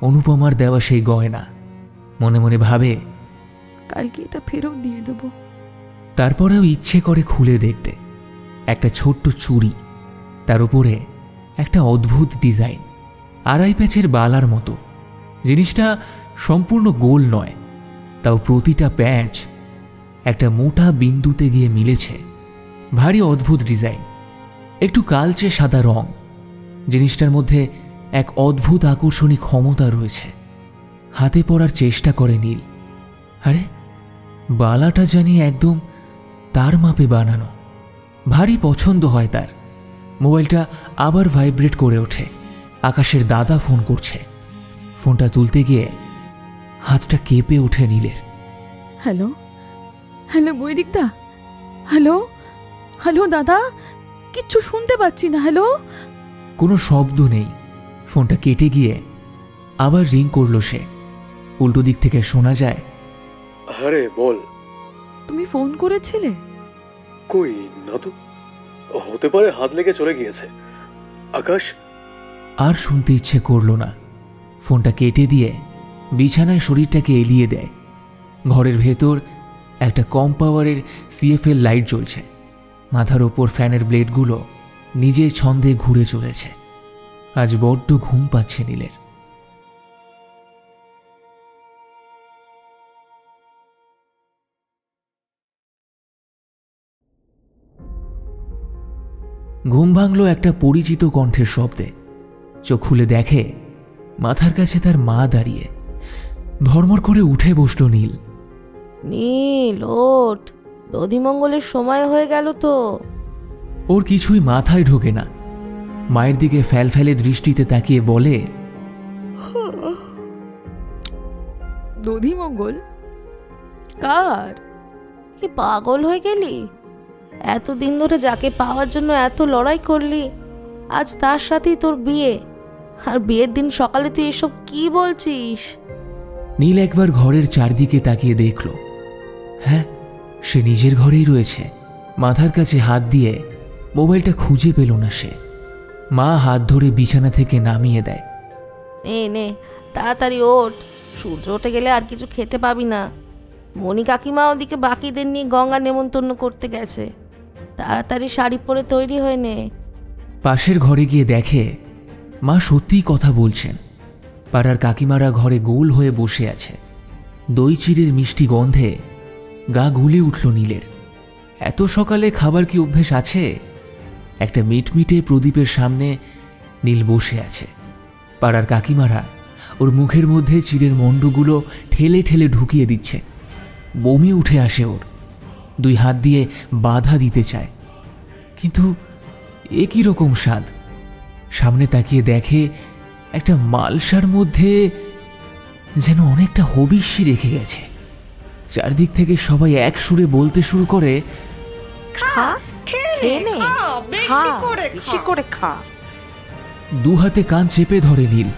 অনুপমার দেওয়া সেই গয়না। মনে মনে ভাবে কালকে এটা ফেরত দিয়ে দেবো। তারপরেও ইচ্ছে করে খুলে দেখতে। একটা ছোট্ট চুড়ি, তার উপরে একটা অদ্ভুত ডিজাইন, আড়াই প্যাচের বালার মতো। জিনিসটা সম্পূর্ণ গোল নয়, তাও প্রতিটা প্যাচ একটা মোটা বিন্দুতে গিয়ে মিলেছে। ভারী অদ্ভুত ডিজাইন, একটু কালচে সাদা রং। জিনিসটার মধ্যে এক অদ্ভুত আকর্ষণী ক্ষমতা রয়েছে। হাতে পড়ার চেষ্টা করে নীল। আরে বালাটা জানি একদম তার মাপে বানানো। ভারী পছন্দ হয় তার। মোবাইলটা আবার ভাইব্রেট করে ওঠে। আকাশের দাদা ফোন করছে। ফোনটা তুলতে গিয়ে হাতটা কেঁপে ওঠে নীলের। হ্যালো হ্যালো বৈদিকদা, হ্যালো হ্যালো দাদা, কিচ্ছু শুনতে পাচ্ছি না। হ্যালো। কোনো শব্দ নেই। ফোনটা কেটে গিয়ে আবার রিং করলো সে। উল্টো দিক থেকে শোনা যায়, আরে বল। তুমি ফোন করেছিলে? কই না তো, হতে পারে হাত লেগে চলে গিয়েছে। আকাশ। আর শুনতে ইচ্ছে করলো না। ফোনটা কেটে দিয়ে বিছানায় শরীরটাকে এলিয়ে দেয়। ঘরের ভেতর একটা কম পাওয়ারের সিএফএল লাইট জ্বলছে। মাথার ওপর ফ্যানের ব্লেডগুলো নিজের ছন্দে ঘুরে চলেছে। আজ বড্ড ঘুম পাচ্ছে নীলের। ঘুম ভাঙল একটা পরিচিত কণ্ঠের শব্দে। চোখ খুলে দেখে মাথার কাছে তার মা দাঁড়িয়ে। ধর্মর করে উঠে বসল নীল। নীল ওঠ, দধিমঙ্গলের সময় হয়ে গেল তো। ওর কিছুই মাথায় ঢোকে না। মায়ের দিকে ফ্যালফ্যালে দৃষ্টিতে তাকিয়ে বলে, দধিমঙ্গল কার? কি পাগল হয়ে গেলি? এতদিন ধরে যাকে পাওয়ার জন্য এত লড়াই করলি, আজ তার সাথেই তোর বিয়ে। আর বিয়ের দিন সকালে তুই এসব কি বলছিস? নীল একবার ঘরের চারদিকে তাকিয়ে দেখল। হ্যাঁ, সে নিজের ঘরেই রয়েছে। মাথার কাছে হাত দিয়ে মোবাইলটা খুঁজে পেল না সে। মা হাত ধরে বিছানা থেকে নামিয়ে দেয়। নে তাড়াতাড়ি ওঠ, সূর্য উঠে গেলে আর কিছু খেতে পাবি না। মণি কাকিমা ওদিকে বাকিদের নিয়ে গঙ্গা নেমন্তন্ন করতে গেছে। তাড়াতাড়ি শাড়ি পরে তৈরি হয়ে নে। পাশের ঘরে গিয়ে দেখে মা সত্যিই কথা বলছেন। পাড়ার কাকিমারা ঘরে গোল হয়ে বসে আছে। দই চিড়ের মিষ্টি গন্ধে গা গুলে উঠল নীলের। এত সকালে খাবার কি অভ্যেস আছে? একটা মিটমিটে প্রদীপের সামনে নীল বসে আছে। পাড়ার কাকিমারা ওর মুখের মধ্যে চিড়ের মণ্ডগুলো ঠেলে ঠেলে ঢুকিয়ে দিচ্ছে। বমি উঠে আসে ওর। দুই হাত দিয়ে বাধা দিতে চায়, কিন্তু এ কি রকম স্বাদ। সামনে তাকিয়ে দেখে একটা মালসার মধ্যে যেন অনেকটা হবিষ্যি রেখে গেছে। চারদিক থেকে সবাই এক সুরে বলতে শুরু করে, খা, খেয়ে নে। বেশি করে খা। দু হাতে কান চেপে ধরে নীল।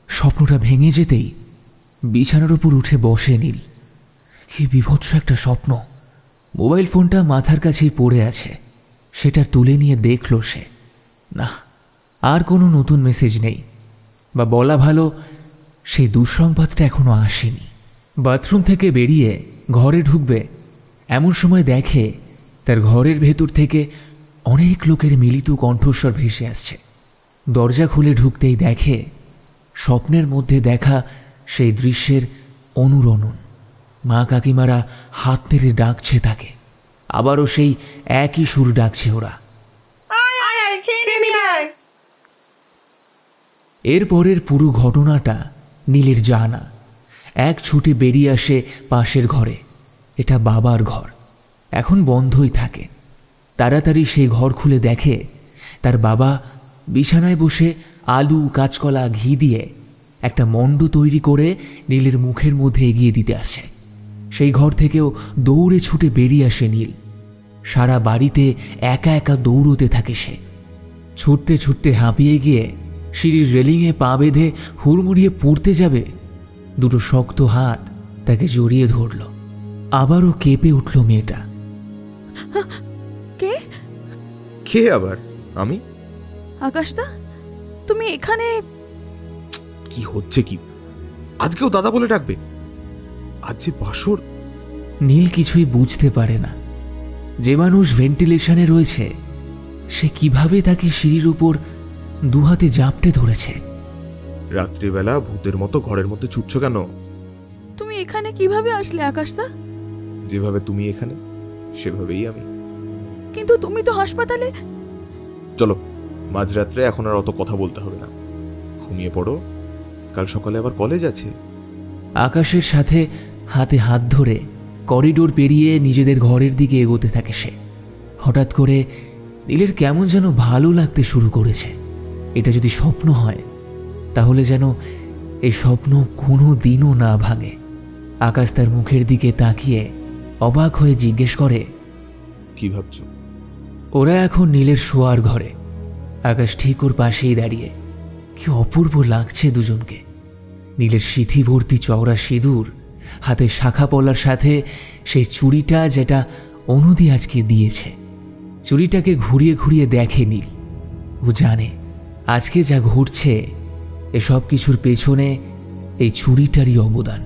স্বপ্নটা ভেঙে যেতেই বিছানার উপর উঠে বসে নীল। কি বিভৎস একটা স্বপ্ন। মোবাইল ফোনটা মাথার কাছেই পড়ে আছে, সেটা তুলে নিয়ে দেখল সে। না, আর কোনো নতুন মেসেজ নেই, বা বলা ভালো সেই দুঃসংবাদটা এখনো আসেনি। বাথরুম থেকে বেরিয়ে ঘরে ঢুকবে এমন সময় দেখে তার ঘরের ভেতর থেকে অনেক লোকের মিলিত কণ্ঠস্বর ভেসে আসছে। দরজা খুলে ঢুকতেই দেখে স্বপ্নের মধ্যে দেখা সেই দৃশ্যের অনুরণন। মা কাকিমারা হাত নেড়ে ডাকছে তাকে, আবারও সেই একই সুর ডাকছে ওরা। এরপরের পুরো ঘটনাটা নীলের জানা। এক ছুটে বেরিয়ে আসে পাশের ঘরে। এটা বাবার ঘর, এখন বন্ধই থাকে। তাড়াতাড়ি সেই ঘর খুলে দেখে তার বাবা বিছানায় বসে আলু, কাঁচকলা, ঘি দিয়ে একটা মণ্ড তৈরি করে নীলের মুখের মধ্যে এগিয়ে দিতে আসে। সেই ঘর থেকেও দৌড়ে ছুটে বেরিয়ে আসে নীল। সারা বাড়িতে একা একা দৌড়তে থাকে সে। ছুটতে ছুটতে হাঁপিয়ে গিয়ে সিঁড়ির রেলিংয়ে পা বেঁধে হুড়মুড়িয়ে পড়তে যাবে, দুটো শক্ত হাত তাকে জড়িয়ে ধরল। আবারও কেঁপে উঠল মেয়েটা। কে? কে আবার? আমি। আকাশদা, তুমি এখানে? কি হচ্ছে কি? আজকেও দাদা বলে ডাকবে? আজ যে বাসর। নীল কিছুই বুঝতে পারে না। যে মানুষ ভেন্টিলেশনে রয়েছে সে কিভাবে তাকে সিঁড়ির উপর দুহাতে জাপটে ধরেছে। রাত্রিবেলা ভূতের মতো ঘরের মধ্যে ছুটছ কেন? তুমি এখানে কিভাবে আসলে আকাশদা? যেভাবে তুমি এখানে সেভাবেই আমি। কিন্তু তুমি তো হাসপাতালে। চলো, মাঝরাত্রে এখন আর অত কথা বলতে হবে না, ঘুমিয়ে পড়ো, কাল সকালে আবার কলেজ আছে। আকাশের সাথে হাতে হাত ধরে করিডোর পেরিয়ে নিজেদের ঘরের দিকে এগোতে থাকে সে। হঠাৎ করে নীলের কেমন যেন ভালো লাগতে শুরু করেছে। এটা যদি স্বপ্ন হয় তাহলে যেন এই স্বপ্ন কোনো দিনও না ভাঙে। আকাশ তার মুখের দিকে তাকিয়ে অবাক হয়ে জিজ্ঞেস করে, কি ভাবছো? ওরা এখন নীলের শোয়ার ঘরে। আকাশ ঠিক ওর পাশেই দাঁড়িয়ে। কি অপূর্ব লাগছে দুজনকে। নীলের সিথি ভর্তি চওড়া সিঁদুর, হাতে শাখা পলার সাথে সেই চুড়িটা যেটা অনুদি আজকে দিয়েছে। চুড়িটাকে ঘুরিয়ে ঘুরিয়ে দেখে নীল। ও জানে আজকে যা ঘটছে এসব কিছুর পেছনে এই চুড়িটারই অবদান।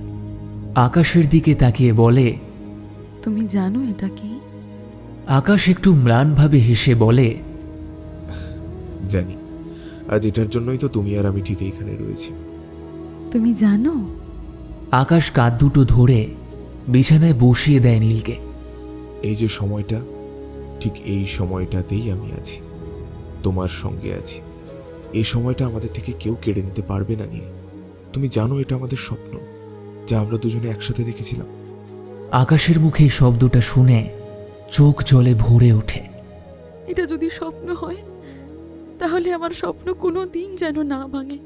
আকাশের দিকে তাকিয়ে বলে, তুমি জানো এটা কি? আকাশ একটু ম্লানভাবে হেসে বলে, জানি। আজ এটার জন্যই তো তুমি আর আমি ঠিক এইখানে রয়েছি। তুমি জানো? আকাশ কাঁধ দুটো ধরে বিছানায় বসিয়ে দেয় নীলকে। এই যে সময়টা, ঠিক এই সময়টাতেই আমি আছি, তোমার সঙ্গে আছি। এই সময়টা আমাদের থেকে কেউ কেড়ে নিতে পারবে না নীল। তুমি জানো এটা আমাদের স্বপ্ন, যা আমরা দুজনে একসাথে দেখেছিলাম। আকাশের মুখে এই শব্দটা শুনে চোখ জলে ভরে ওঠে। এটা যদি স্বপ্ন হয় তাহলে আমার স্বপ্ন কোনো দিন যেন না ভাঙে।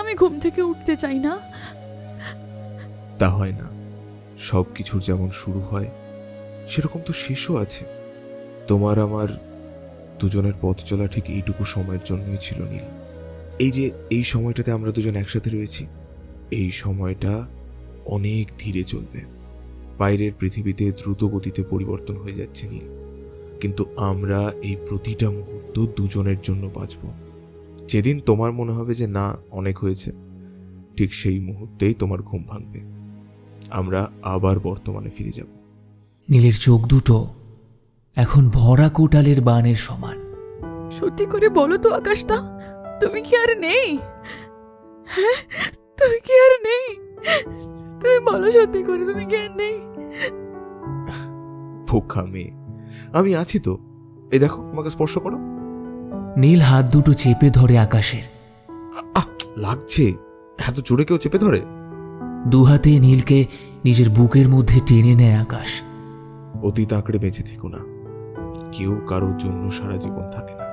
আমি ঘুম থেকে উঠতে চাই না। তা হয় না। সব কিছুর যেমন শুরু হয় সেরকম তো শেষও আছে। তোমার আমার দুজনের পথ চলা ঠিক এইটুকু সময়ের জন্যই ছিল নীল। এই যে এই সময়টাতে আমরা দুজন একসাথে রয়েছি, এই সময়টা অনেক ধীরে চলবে। বাইরের পৃথিবীতে দ্রুত গতিতে পরিবর্তন হয়ে যাচ্ছে নীল, কিন্তু আমরা এই প্রতিটা মুহূর্ত দুজনের জন্য বাঁচব। যেদিন তোমার মনে হবে যে না অনেক হয়েছে, ঠিক সেই মুহূর্তেই তোমার ঘুম ভাঙবে। আমরা আবার বর্তমানে ফিরে যাব। নীলের চোখ দুটো এখন ভরা কোটালের বানের সমান। সত্যি করে বলো তো আকাশদা, তুমি কি আর নেই? হ্যাঁ, তুমি কি আর নেই? তুমি বলো সত্যি করে, তুমি কি আর নেই? বোকা মেয়ে, আমি আছি তো। এই দেখো, আমাকে স্পর্শ করো। নীল হাত দুটো চেপে ধরে আকাশের। লাগছে? এত জোরে কেউ চেপে ধরে? দুহাতে নীলকে নিজের বুকের মধ্যে টেনে নেয় আকাশ। অতীত আঁকড়ে বেঁচে থেকো না। কেউ কারোর জন্য সারা জীবন থাকে না।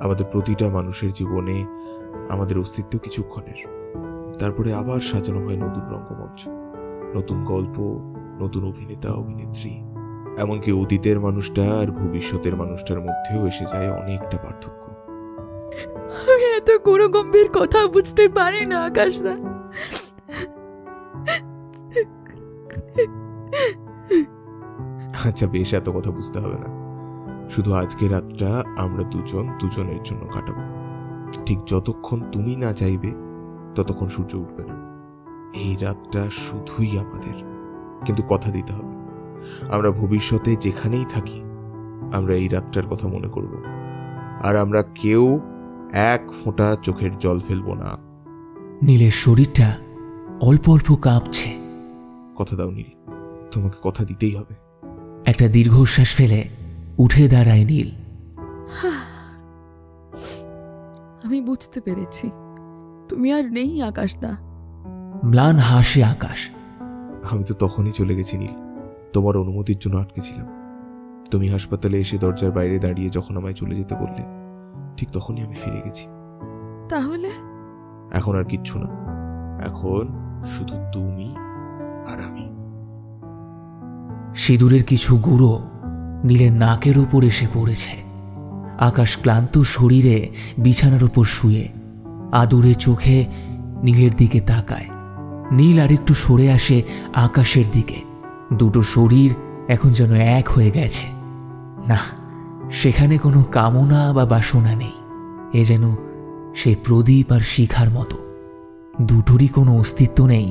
আমাদের প্রতিটা মানুষের জীবনে আমাদের অস্তিত্ব কিছুক্ষণের, তারপরে আবার সাজানো হয় নতুন রঙ্গমঞ্চ, নতুন গল্প, নতুন অভিনেতা অভিনেত্রী, এমনকি অতীতের মানুষটা আর ভবিষ্যতের মানুষটার মধ্যেও এসে যায় অনেকটা পার্থক্য। আমি এত কোনো গম্ভীর কথা বুঝতে পারি না আকাশদা। আচ্ছা বেশ, এত কথা বুঝতে হবে না। শুধু আজকের রাতটা আমরা দুজনের জন্য কাটাবো। ঠিক যতক্ষণ তুমি না চাইবে ততক্ষণ সূর্য উঠবে না। এই রাতটা শুধুই আমাদের। কিন্তু কথা দিতে হবে, আমরা ভবিষ্যতে যেখানেই থাকি আমরা এই রাতটার কথা মনে করব, আর আমরা কেউ এক ফোঁটা চোখের জল ফেলবো না। নীলের শরীরটা অল্প অল্প কাঁপছে। কথা দাও নীল, তোমাকে কথা দিতেই হবে। একটা দীর্ঘশ্বাস ফেলে উঠে দাঁড়ায় নীল। আমি বুঝতে পেরেছি তুমি আর নেই আকাশদা। ম্লান হাসে আকাশ। আমি তো তখনই চলে গেছি নীল, তোমার অনুমতির জন্য আটকেছিলাম। তুমি হাসপাতালে এসে দরজার বাইরে দাঁড়িয়ে যখন আমায় চলে যেতে বললে, ঠিক তখনই আমি ফিরে গেছি। তাহলে এখন আর কিচ্ছু না, এখন শুধু তুমি আর আমি। সিঁদুরের কিছু গুঁড়ো নীলের নাকের ওপর এসে পড়েছে। আকাশ ক্লান্ত শরীরে বিছানার ওপর শুয়ে আদুরে চোখে নীলের দিকে তাকায়। নীল আরেকটু সরে আসে আকাশের দিকে। দুটো শরীর এখন যেন এক হয়ে গেছে। না, সেখানে কোনো কামনা বা বাসনা নেই। এ যেন সেই প্রদীপ আর শিখার মতো। দুটোরই কোনো অস্তিত্ব নেই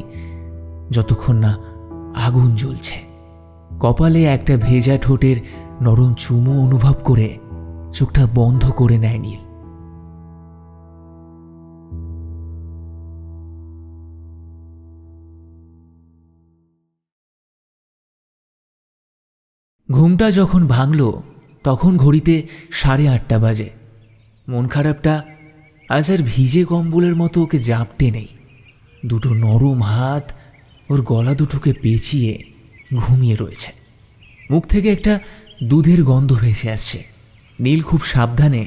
যতক্ষণ না আগুন জ্বলছে। কপালে একটা ভেজা ঠোঁটের নরম চুমু অনুভব করে চোখটা বন্ধ করে নেয় নীল। ঘুমটা যখন ভাঙল তখন ঘড়িতে 8:30 বাজে। মন খারাপটা আজ আর ভিজে কম্বলের মতো ওকে জাপটে নেই। দুটো নরম হাত ওর গলা দুটোকে পেঁচিয়ে ঘুমিয়ে রয়েছে। মুখ থেকে একটা দুধের গন্ধ ভেসে আসছে। নীল খুব সাবধানে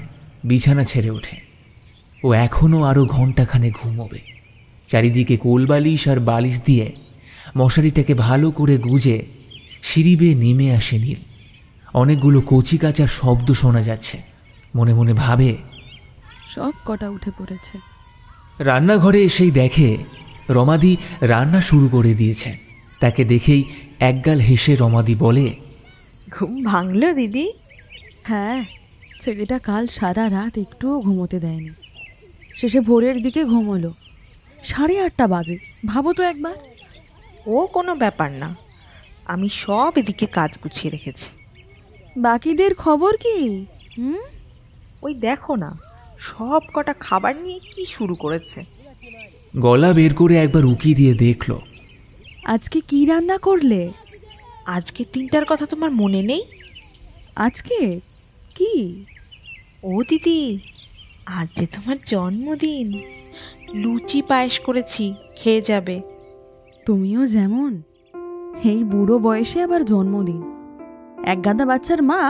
বিছানা ছেড়ে ওঠে। ও এখনও আরও ঘণ্টাখানে ঘুমোবে। চারিদিকে কোলবালিশ আর বালিশ দিয়ে মশারিটাকে ভালো করে গুজে সিঁড়ি বেয়ে নেমে আসে নীল। অনেকগুলো কচি কাচার শব্দ শোনা যাচ্ছে। মনে মনে ভাবে, সব কটা উঠে পড়েছে। রান্নাঘরে এসেই দেখে রমাদি রান্না শুরু করে দিয়েছে। তাকে দেখেই একগাল হেসে রমাদি বলে, ঘুম ভাঙলো দিদি? হ্যাঁ, ছেলেটা কাল সারা রাত একটুও ঘুমোতে দেয়নি। শেষে ভোরের দিকে ঘুমোলো। 8:30 বাজে, ভাবো তো একবার। ও কোনো ব্যাপার না, আমি সব এদিকে কাজ গুছিয়ে রেখেছি। বাকিদের খবর কি? ওই দেখো না, সব কটা খাবার নিয়ে কি শুরু করেছে। গলা বের করে একবার উকি দিয়ে দেখল। আজকে কি রান্না করলে? আজকে 3টার কথা তোমার মনে নেই? আজকে কি? ও দিদি, আজ যে তোমার জন্মদিন। লুচি পায়েস করেছি, খেয়ে যাবে। তুমিও যেমন, এই বুড়ো বয়সে আবার জন্মদিন। এক গাদা বাচ্চার মা,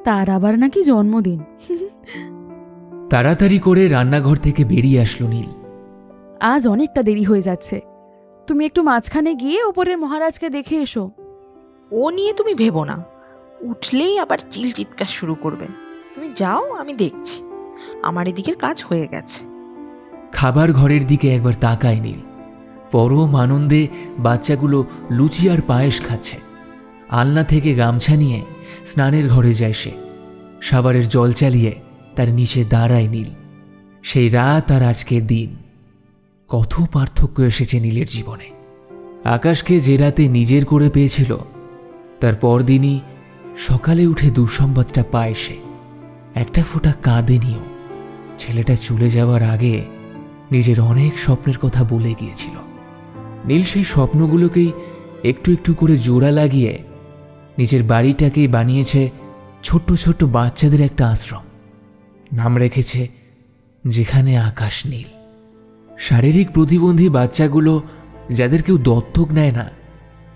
তার আবার নাকি জন্মদিন। তাড়াতাড়ি করে রান্নাঘর থেকে বেরিয়ে আসলো নীল। আজ অনেকটা দেরি হয়ে যাচ্ছে, তুমি একটু মাঝখানে গিয়ে ওপরের মহারাজকে দেখে এসো। ও নিয়ে তুমি ভেবো না, উঠলেই আবার চিৎকার শুরু করবে। তুমি যাও, আমি দেখছি। আমার এদিকের কাজ হয়ে গেছে। খাবার ঘরের দিকে একবার তাকায় নীল। পরম আনন্দে বাচ্চাগুলো লুচি আর পায়েস খাচ্ছে। আলনা থেকে গামছা নিয়ে স্নানের ঘরে যায় সে। সাবারের জল চালিয়ে তার নিচে দাঁড়ায় নীল। সেই রাত আর আজকের দিন, কত পার্থক্য এসেছে নীলের জীবনে। আকাশকে যে রাতে নিজের করে পেয়েছিল, তার পরদিনই সকালে উঠে দুঃসংবাদটা পায় সে। একটা ফোঁটা কাঁদেনিও। ছেলেটা চলে যাওয়ার আগে নিজের অনেক স্বপ্নের কথা বলে গিয়েছিল। নীল সেই স্বপ্নগুলোকেই একটু একটু করে জোড়া লাগিয়ে নিজের বাড়িটাকেই বানিয়েছে ছোট্ট ছোট্ট বাচ্চাদের একটা আশ্রম। নাম রেখেছে যেখানে আকাশ নীল। শারীরিক প্রতিবন্ধী বাচ্চাগুলো যাদের কেউ দত্তক নেয় না,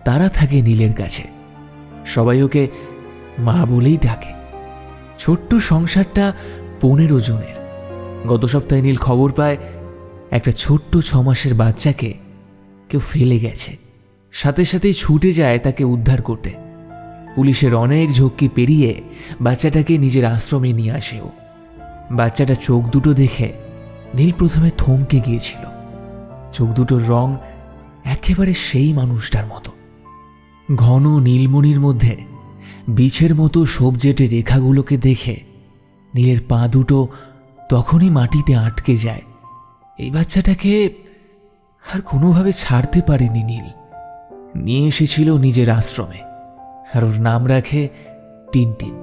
তারা থাকে নীলের কাছে। সবাই ওকে মা বলেই ডাকে। ছোট্ট সংসারটা 15 জনের। গত সপ্তাহে নীল খবর পায় একটা ছোট্ট 6 মাসের বাচ্চাকে কেউ ফেলে গেছে। সাথে সাথেই ছুটে যায় তাকে উদ্ধার করতে। পুলিশের অনেক ঝক্কি পেরিয়ে বাচ্চাটাকে নিজের আশ্রমে নিয়ে আসে ও। বাচ্চাটা চোখ দুটো দেখে নীল প্রথমে থমকে গিয়েছিল। চোখ দুটোর রং একেবারে সেই মানুষটার মতো। ঘন নীলমণির মধ্যে বিছের মতো সবজেটে রেখাগুলোকে দেখে নীলের পা দুটো তখনই মাটিতে আটকে যায়। এই বাচ্চাটাকে আর কোনোভাবে ছাড়তে পারেনি নীল। নিয়ে এসেছিল নিজের আশ্রমে, আর ওর নাম রাখে টিনটিন।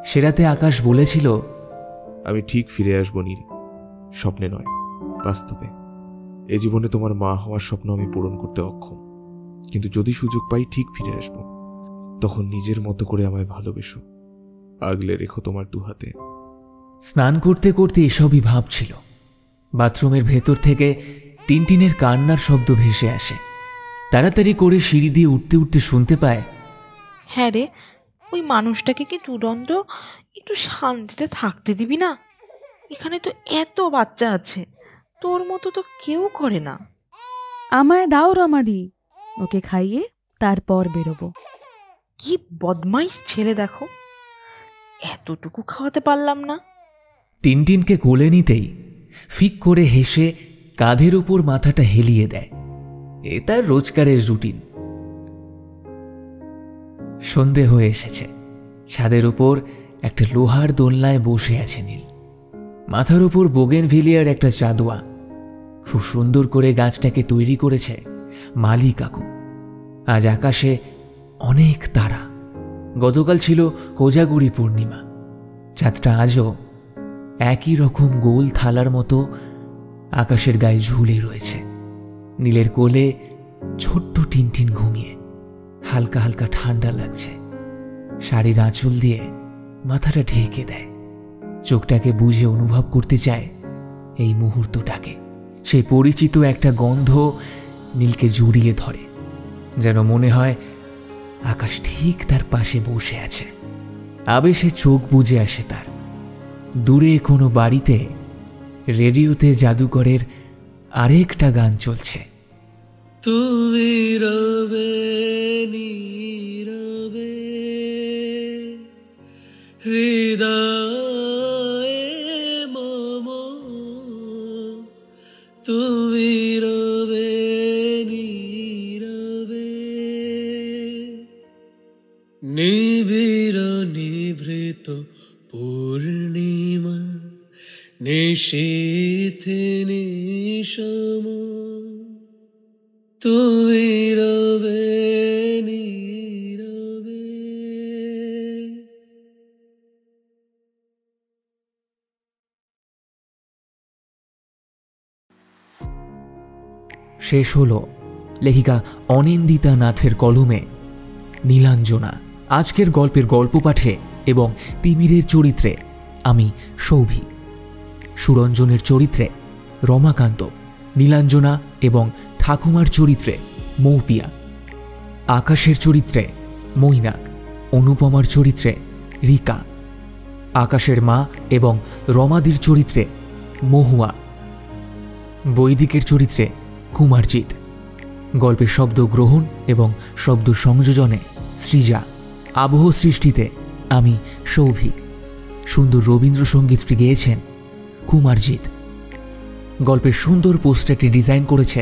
সে রাতে আকাশ বলেছিল, আমি ঠিক ফিরে আসবো নীল, স্বপ্নে নয় বাস্তবে। এ জীবনে তোমার মা হওয়ার স্বপ্ন আমি পূরণ করতে অক্ষম, কিন্তু যদি সুযোগ পাই ঠিক ফিরে আসবো। তখন নিজের মতো করে আমায় ভালোবেসো, আগলে রেখো তোমার দুহাতে। স্নান করতে করতে এসবই ভাবছিল। বাথরুমের ভেতর থেকে টিনটিনের কান্নার শব্দ ভেসে আসে। তাড়াতাড়ি করে সিঁড়ি দিয়ে উঠতে উঠতে শুনতে পায়, হ্যাঁ রে, ওই মানুষটাকে কি দুরন্ত একটু শান্তিতে থাকতে দিবি না? এখানে তো এত বাচ্চা আছে, তোর মতো তো কেউ করে না। আমায় দাও রমাদি, ওকে খাইয়ে তারপর বেরোবো। কি বদমাইশ ছেলে দেখো, এতটুকু খাওয়াতে পারলাম না। টিনটিনকে কোলে নিতেই ফিক করে হেসে কাঁধের উপর মাথাটা হেলিয়ে দেয়। এ তার রোজকারের রুটিন। সন্ধে হয়ে এসেছে। ছাদের উপর একটা লোহার দোলনায় বসে আছে নীল। মাথার উপর বোগেনভিলিয়ার একটা চাদোয়া। খুব সুন্দর করে গাছটাকে তৈরি করেছে মালি কাকু। আজ আকাশে অনেক তারা। গতকাল ছিল কোজাগুড়ি পূর্ণিমা। চাঁদটা আজও একই রকম গোল থালার মতো আকাশের গায়ে ঝুলে রয়েছে। নীলের কোলে ছোট্ট টিনটিন ঘুমিয়ে। হালকা হালকা ঠান্ডা লাগছে। শাড়ির আঁচল দিয়ে মাথাটা ঢেকে দেয়। চোখটাকে বুঝে অনুভব করতে চায় এই মুহূর্তটাকে। সেই পরিচিত একটা গন্ধ নীলকে জড়িয়ে ধরে, যেন মনে হয় আকাশ ঠিক তার পাশে বসে আছে। আবেশে চোখ বুজে আসে তার। দূরে কোনো বাড়িতে রেডিওতে জাদুকরের আরেকটা গান চলছে। তুমি রবে নীরবে হৃদয়ে মম, তুমি রবে নীরবে নিবিড় নিভৃত পূর্ণিমা নিশীথে নিশম, তুমি রবে নীরবে। শেষ হলো লেখিকা অনিন্দিতা নাথের কলমে নীলাঞ্জনা। আজকের গল্পের গল্প পাঠে এবং তিমিরের চরিত্রে আমি সৌভিক, সুরঞ্জনের চরিত্রে রমাকান্ত, নীলাঞ্জনা এবং ঠাকুমার চরিত্রে মৌপিয়া, আকাশের চরিত্রে মৈনাক, অনুপমার চরিত্রে রিকা, আকাশের মা এবং রমাদির চরিত্রে মহুয়া, বৈদিকের চরিত্রে কুমারজিৎ, গল্পের শব্দ গ্রহণ এবং শব্দ সংযোজনে সৃজা, আবহ সৃষ্টিতে আমি সৌভিক, সুন্দর রবীন্দ্রসঙ্গীতটি গেয়েছেন কুমারজিৎ। গল্পের সুন্দর পোস্টারটি ডিজাইন করেছে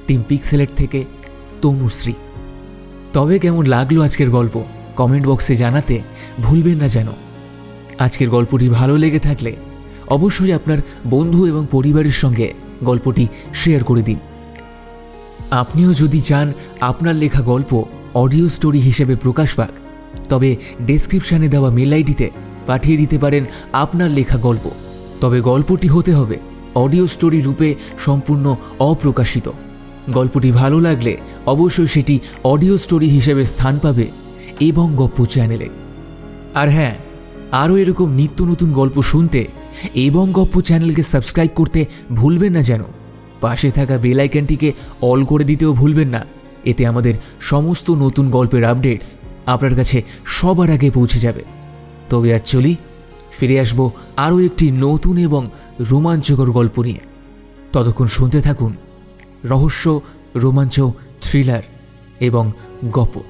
টিম পিক্সেলেট থেকে তনুশ্রী। তবে কেমন লাগলো আজকের গল্প কমেন্ট বক্সে জানাতে ভুলবেন না যেন। আজকের গল্পটি ভালো লেগে থাকলে অবশ্যই আপনার বন্ধু এবং পরিবারের সঙ্গে গল্পটি শেয়ার করে দিন। আপনিও যদি চান আপনার লেখা গল্প অডিও স্টোরি হিসেবে প্রকাশ পাক, তবে ডেসক্রিপশানে দেওয়া মেল আইডিতে পাঠিয়ে দিতে পারেন আপনার লেখা গল্প। তবে গল্পটি হতে হবে অডিও স্টোরি রূপে সম্পূর্ণ অপ্রকাশিত। গল্পটি ভালো লাগলে অবশ্যই সেটি অডিও স্টোরি হিসেবে স্থান পাবে এবং গপ্প চ্যানেলে। আর হ্যাঁ, আরও এরকম নিত্য নতুন গল্প শুনতে এবং গপ্প চ্যানেলকে সাবস্ক্রাইব করতে ভুলবেন না যেন। পাশে থাকা বেল আইকনটিকে অল করে দিতেও ভুলবেন না। এতে আমাদের সমস্ত নতুন গল্পের আপডেটস আপনার কাছে সবার আগে পৌঁছে যাবে। তবে আজ চলি, ফিরে আসবো আরও একটি নতুন এবং রোমাঞ্চকর গল্প নিয়ে। ততক্ষণ শুনতে থাকুন রহস্য, রোমাঞ্চ, থ্রিলার এবং গল্প।